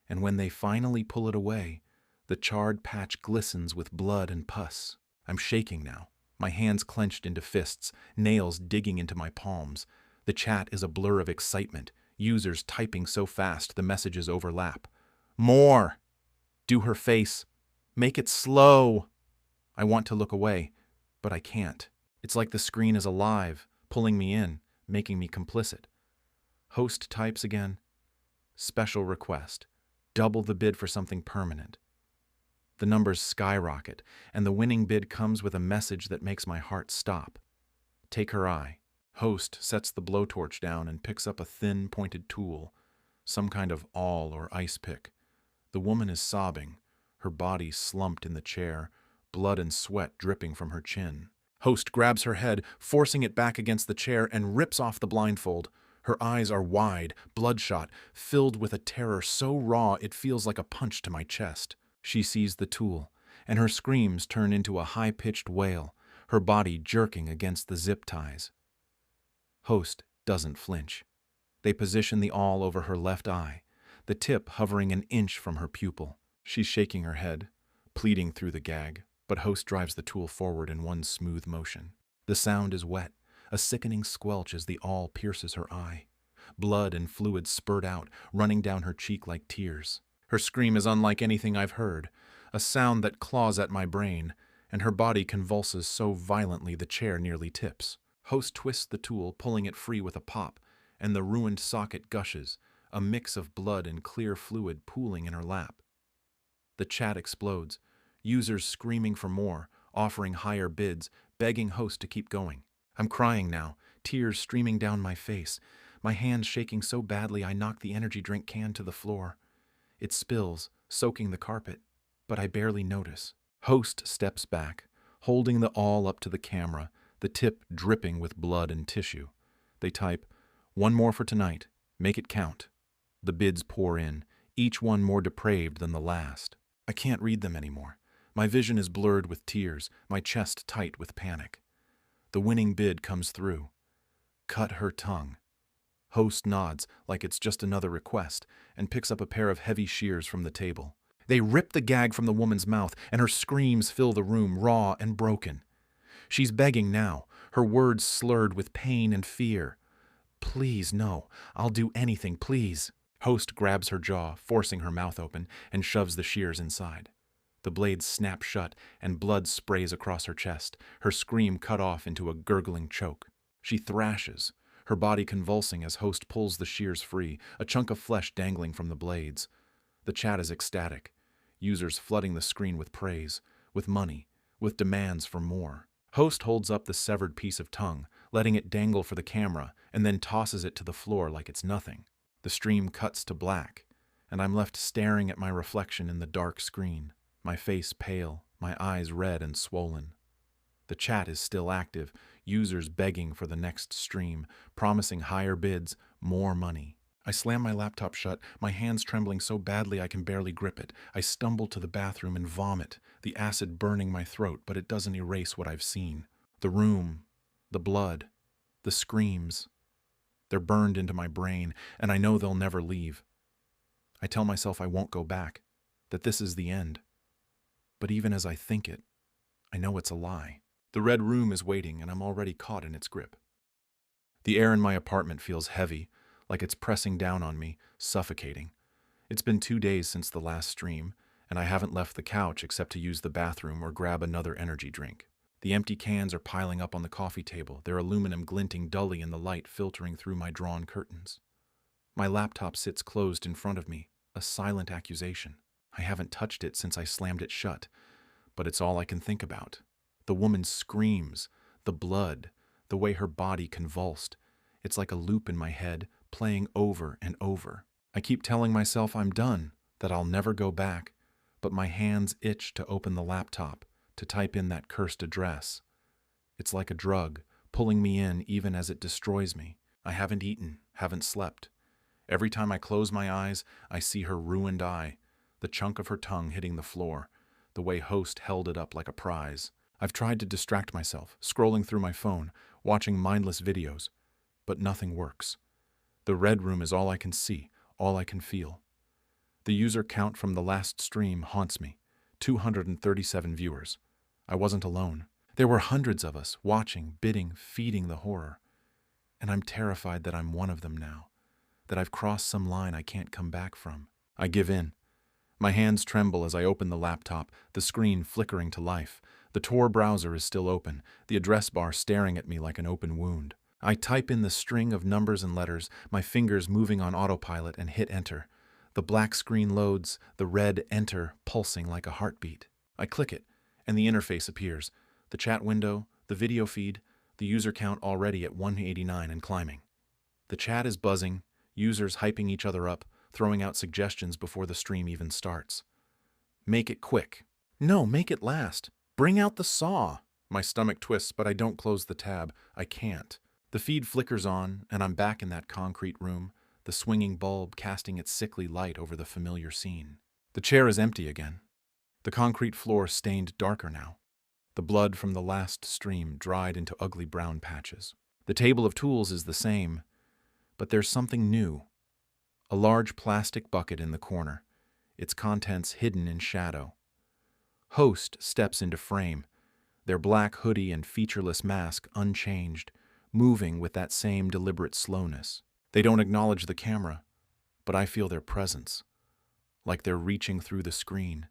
and when they finally pull it away, the charred patch glistens with blood and pus. I'm shaking now, my hands clenched into fists, nails digging into my palms. The chat is a blur of excitement, users typing so fast the messages overlap. More! Do her face. Make it slow. I want to look away, but I can't. It's like the screen is alive, pulling me in, making me complicit. Host types again. Special request. Double the bid for something permanent. The numbers skyrocket, and the winning bid comes with a message that makes my heart stop. Take her eye. Host sets the blowtorch down and picks up a thin, pointed tool, some kind of awl or ice pick. The woman is sobbing, her body slumped in the chair, blood and sweat dripping from her chin. Host grabs her head, forcing it back against the chair, and rips off the blindfold. Her eyes are wide, bloodshot, filled with a terror so raw it feels like a punch to my chest. She sees the tool, and her screams turn into a high-pitched wail, her body jerking against the zip ties. Host doesn't flinch. They position the awl over her left eye, the tip hovering an inch from her pupil. She's shaking her head, pleading through the gag, but Host drives the tool forward in one smooth motion. The sound is wet, a sickening squelch as the awl pierces her eye. Blood and fluid spurt out, running down her cheek like tears. Her scream is unlike anything I've heard, a sound that claws at my brain, and her body convulses so violently the chair nearly tips. Host twists the tool, pulling it free with a pop, and the ruined socket gushes, a mix of blood and clear fluid pooling in her lap. The chat explodes, users screaming for more, offering higher bids, begging Host to keep going. I'm crying now, tears streaming down my face, my hands shaking so badly I knock the energy drink can to the floor. It spills, soaking the carpet, but I barely notice. Host steps back, holding the awl up to the camera, the tip dripping with blood and tissue. They type, "One more for tonight. Make it count." The bids pour in, each one more depraved than the last. I can't read them anymore. My vision is blurred with tears, my chest tight with panic. The winning bid comes through. Cut her tongue. Host nods like it's just another request and picks up a pair of heavy shears from the table. They rip the gag from the woman's mouth, and her screams fill the room, raw and broken. She's begging now, her words slurred with pain and fear. "Please, no. I'll do anything, please." Host grabs her jaw, forcing her mouth open, and shoves the shears inside. The blades snap shut, and blood sprays across her chest, her scream cut off into a gurgling choke. She thrashes, her body convulsing as Host pulls the shears free, a chunk of flesh dangling from the blades. The chat is ecstatic, users flooding the screen with praise, with money, with demands for more. Host holds up the severed piece of tongue, letting it dangle for the camera, and then tosses it to the floor like it's nothing. The stream cuts to black, and I'm left staring at my reflection in the dark screen, my face pale, my eyes red and swollen. The chat is still active, users begging for the next stream, promising higher bids, more money. I slam my laptop shut, my hands trembling so badly I can barely grip it. I stumble to the bathroom and vomit, the acid burning my throat, but it doesn't erase what I've seen. The room, the blood, the screams. They're burned into my brain, and I know they'll never leave. I tell myself I won't go back, that this is the end. But even as I think it, I know it's a lie. The red room is waiting, and I'm already caught in its grip. The air in my apartment feels heavy, like it's pressing down on me, suffocating. It's been 2 days since the last stream, and I haven't left the couch except to use the bathroom or grab another energy drink. The empty cans are piling up on the coffee table, their aluminum glinting dully in the light filtering through my drawn curtains. My laptop sits closed in front of me, a silent accusation. I haven't touched it since I slammed it shut, but it's all I can think about. The woman's screams, the blood, the way her body convulsed. It's like a loop in my head, playing over and over. I keep telling myself I'm done, that I'll never go back, but my hands itch to open the laptop, to type in that cursed address. It's like a drug, pulling me in even as it destroys me. I haven't eaten, haven't slept. Every time I close my eyes, I see her ruined eye, the chunk of her tongue hitting the floor, the way Host held it up like a prize. I've tried to distract myself, scrolling through my phone, watching mindless videos, but nothing works. The red room is all I can see, all I can feel. The user count from the last stream haunts me, 237 viewers. I wasn't alone. There were hundreds of us, watching, bidding, feeding the horror. And I'm terrified that I'm one of them now, that I've crossed some line I can't come back from. I give in. My hands tremble as I open the laptop, the screen flickering to life. The Tor browser is still open, the address bar staring at me like an open wound. I type in the string of numbers and letters, my fingers moving on autopilot, and hit enter. The black screen loads, the red enter pulsing like a heartbeat. I click it, and the interface appears. The chat window, the video feed, the user count already at 189 and climbing. The chat is buzzing, users hyping each other up, throwing out suggestions before the stream even starts. Make it quick. No, make it last. Bring out the saw. My stomach twists, but I don't close the tab. I can't. The feed flickers on, and I'm back in that concrete room, the swinging bulb casting its sickly light over the familiar scene. The chair is empty again. The concrete floor stained darker now. The blood from the last stream dried into ugly brown patches. The table of tools is the same, but there's something new. A large plastic bucket in the corner, its contents hidden in shadow. Host steps into frame, their black hoodie and featureless mask unchanged, moving with that same deliberate slowness. They don't acknowledge the camera, but I feel their presence, like they're reaching through the screen,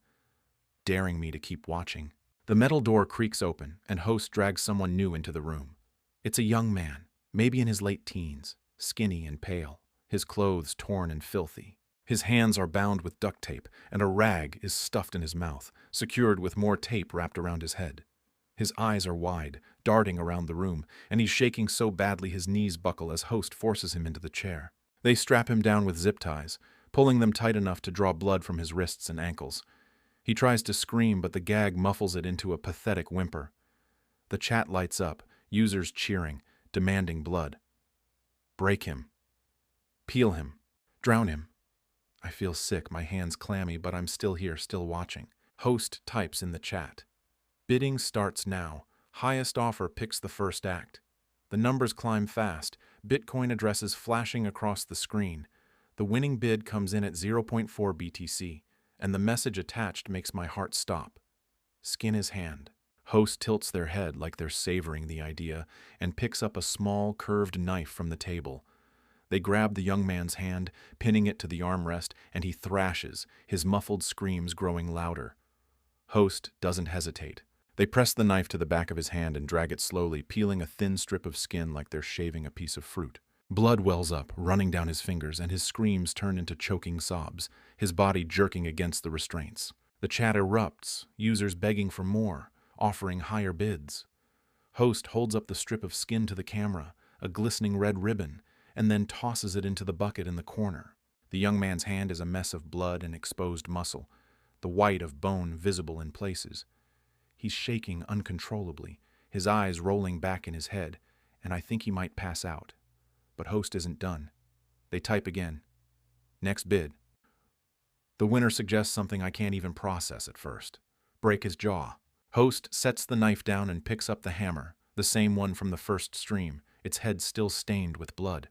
daring me to keep watching. The metal door creaks open, and Host drags someone new into the room. It's a young man, maybe in his late teens, skinny and pale, his clothes torn and filthy. His hands are bound with duct tape, and a rag is stuffed in his mouth, secured with more tape wrapped around his head. His eyes are wide, darting around the room, and he's shaking so badly his knees buckle as Host forces him into the chair. They strap him down with zip ties, pulling them tight enough to draw blood from his wrists and ankles. He tries to scream, but the gag muffles it into a pathetic whimper. The chat lights up, users cheering, demanding blood. Break him. Peel him. Drown him. I feel sick, my hands clammy, but I'm still here, still watching. Host types in the chat. Bidding starts now. Highest offer picks the first act. The numbers climb fast, Bitcoin addresses flashing across the screen. The winning bid comes in at 0.4 BTC, and the message attached makes my heart stop. Skin his hand. Host tilts their head like they're savoring the idea and picks up a small, curved knife from the table. They grab the young man's hand, pinning it to the armrest, and he thrashes, his muffled screams growing louder. Host doesn't hesitate. They press the knife to the back of his hand and drag it slowly, peeling a thin strip of skin like they're shaving a piece of fruit. Blood wells up, running down his fingers, and his screams turn into choking sobs, his body jerking against the restraints. The chat erupts, users begging for more, offering higher bids. Host holds up the strip of skin to the camera, a glistening red ribbon, and then tosses it into the bucket in the corner. The young man's hand is a mess of blood and exposed muscle, the white of bone visible in places. He's shaking uncontrollably, his eyes rolling back in his head, and I think he might pass out. But Host isn't done. They type again. Next bid. The winner suggests something I can't even process at first. Break his jaw. Host sets the knife down and picks up the hammer, the same one from the first stream, its head still stained with blood.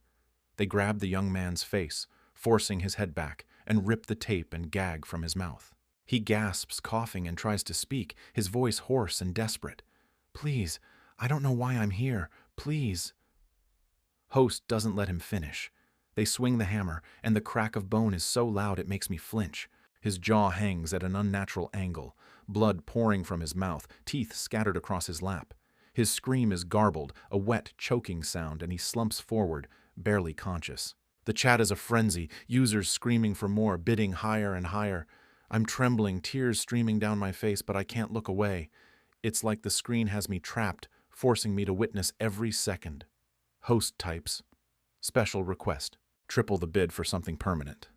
They grab the young man's face, forcing his head back, and rip the tape and gag from his mouth. He gasps, coughing, and tries to speak, his voice hoarse and desperate. Please, I don't know why I'm here. Please. Host doesn't let him finish. They swing the hammer, and the crack of bone is so loud it makes me flinch. His jaw hangs at an unnatural angle, blood pouring from his mouth, teeth scattered across his lap. His scream is garbled, a wet, choking sound, and he slumps forward, barely conscious. The chat is a frenzy, users screaming for more, bidding higher and higher. I'm trembling, tears streaming down my face, but I can't look away. It's like the screen has me trapped, forcing me to witness every second. Host types. Special request. Triple the bid for something permanent.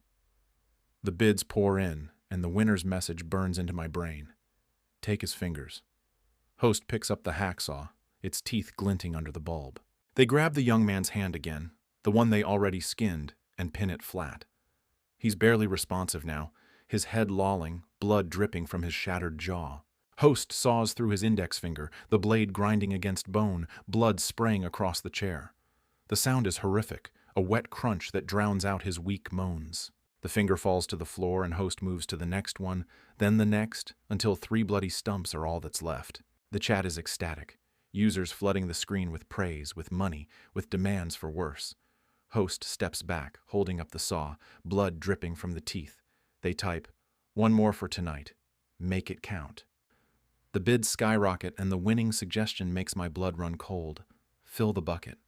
The bids pour in, and the winner's message burns into my brain. Take his fingers. Host picks up the hacksaw, its teeth glinting under the bulb. They grab the young man's hand again, the one they already skinned, and pin it flat. He's barely responsive now, his head lolling, blood dripping from his shattered jaw. Host saws through his index finger, the blade grinding against bone, blood spraying across the chair. The sound is horrific, a wet crunch that drowns out his weak moans. The finger falls to the floor and Host moves to the next one, then the next, until 3 bloody stumps are all that's left. The chat is ecstatic, users flooding the screen with praise, with money, with demands for worse. Host steps back, holding up the saw, blood dripping from the teeth. They type, one more for tonight. Make it count. The bids skyrocket and the winning suggestion makes my blood run cold. Fill the bucket.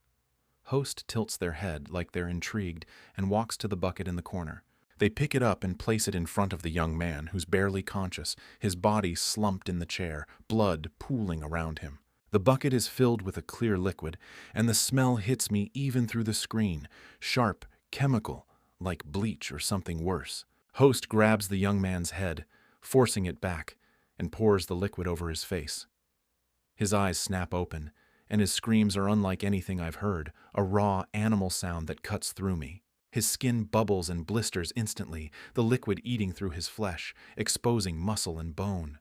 Host tilts their head like they're intrigued and walks to the bucket in the corner. They pick it up and place it in front of the young man, who's barely conscious, his body slumped in the chair, blood pooling around him. The bucket is filled with a clear liquid, and the smell hits me even through the screen, sharp, chemical, like bleach or something worse. Host grabs the young man's head, forcing it back, and pours the liquid over his face. His eyes snap open, and his screams are unlike anything I've heard, a raw animal sound that cuts through me. His skin bubbles and blisters instantly, the liquid eating through his flesh, exposing muscle and bone.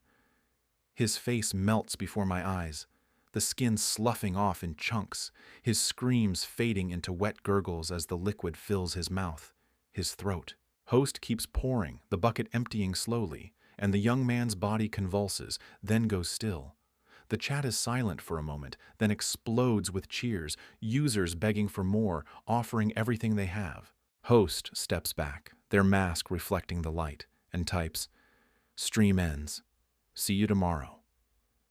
His face melts before my eyes, the skin sloughing off in chunks, his screams fading into wet gurgles as the liquid fills his mouth, his throat. Host keeps pouring, the bucket emptying slowly, and the young man's body convulses, then goes still. The chat is silent for a moment, then explodes with cheers, users begging for more, offering everything they have. Host steps back, their mask reflecting the light, and types, "Stream ends. See you tomorrow."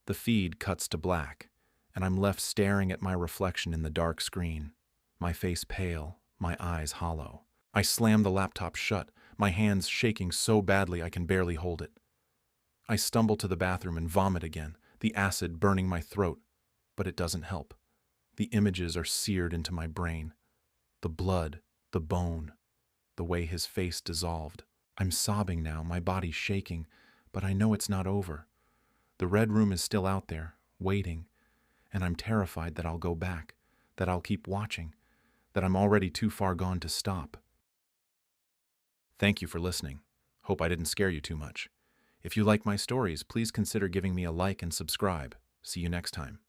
The feed cuts to black, and I'm left staring at my reflection in the dark screen, my face pale, my eyes hollow. I slam the laptop shut, my hands shaking so badly I can barely hold it. I stumble to the bathroom and vomit again, the acid burning my throat, but it doesn't help. The images are seared into my brain. The blood, the bone, the way his face dissolved. I'm sobbing now, my body shaking, but I know it's not over. The red room is still out there, waiting, and I'm terrified that I'll go back, that I'll keep watching, that I'm already too far gone to stop. Thank you for listening. Hope I didn't scare you too much. If you like my stories, please consider giving me a like and subscribe. See you next time.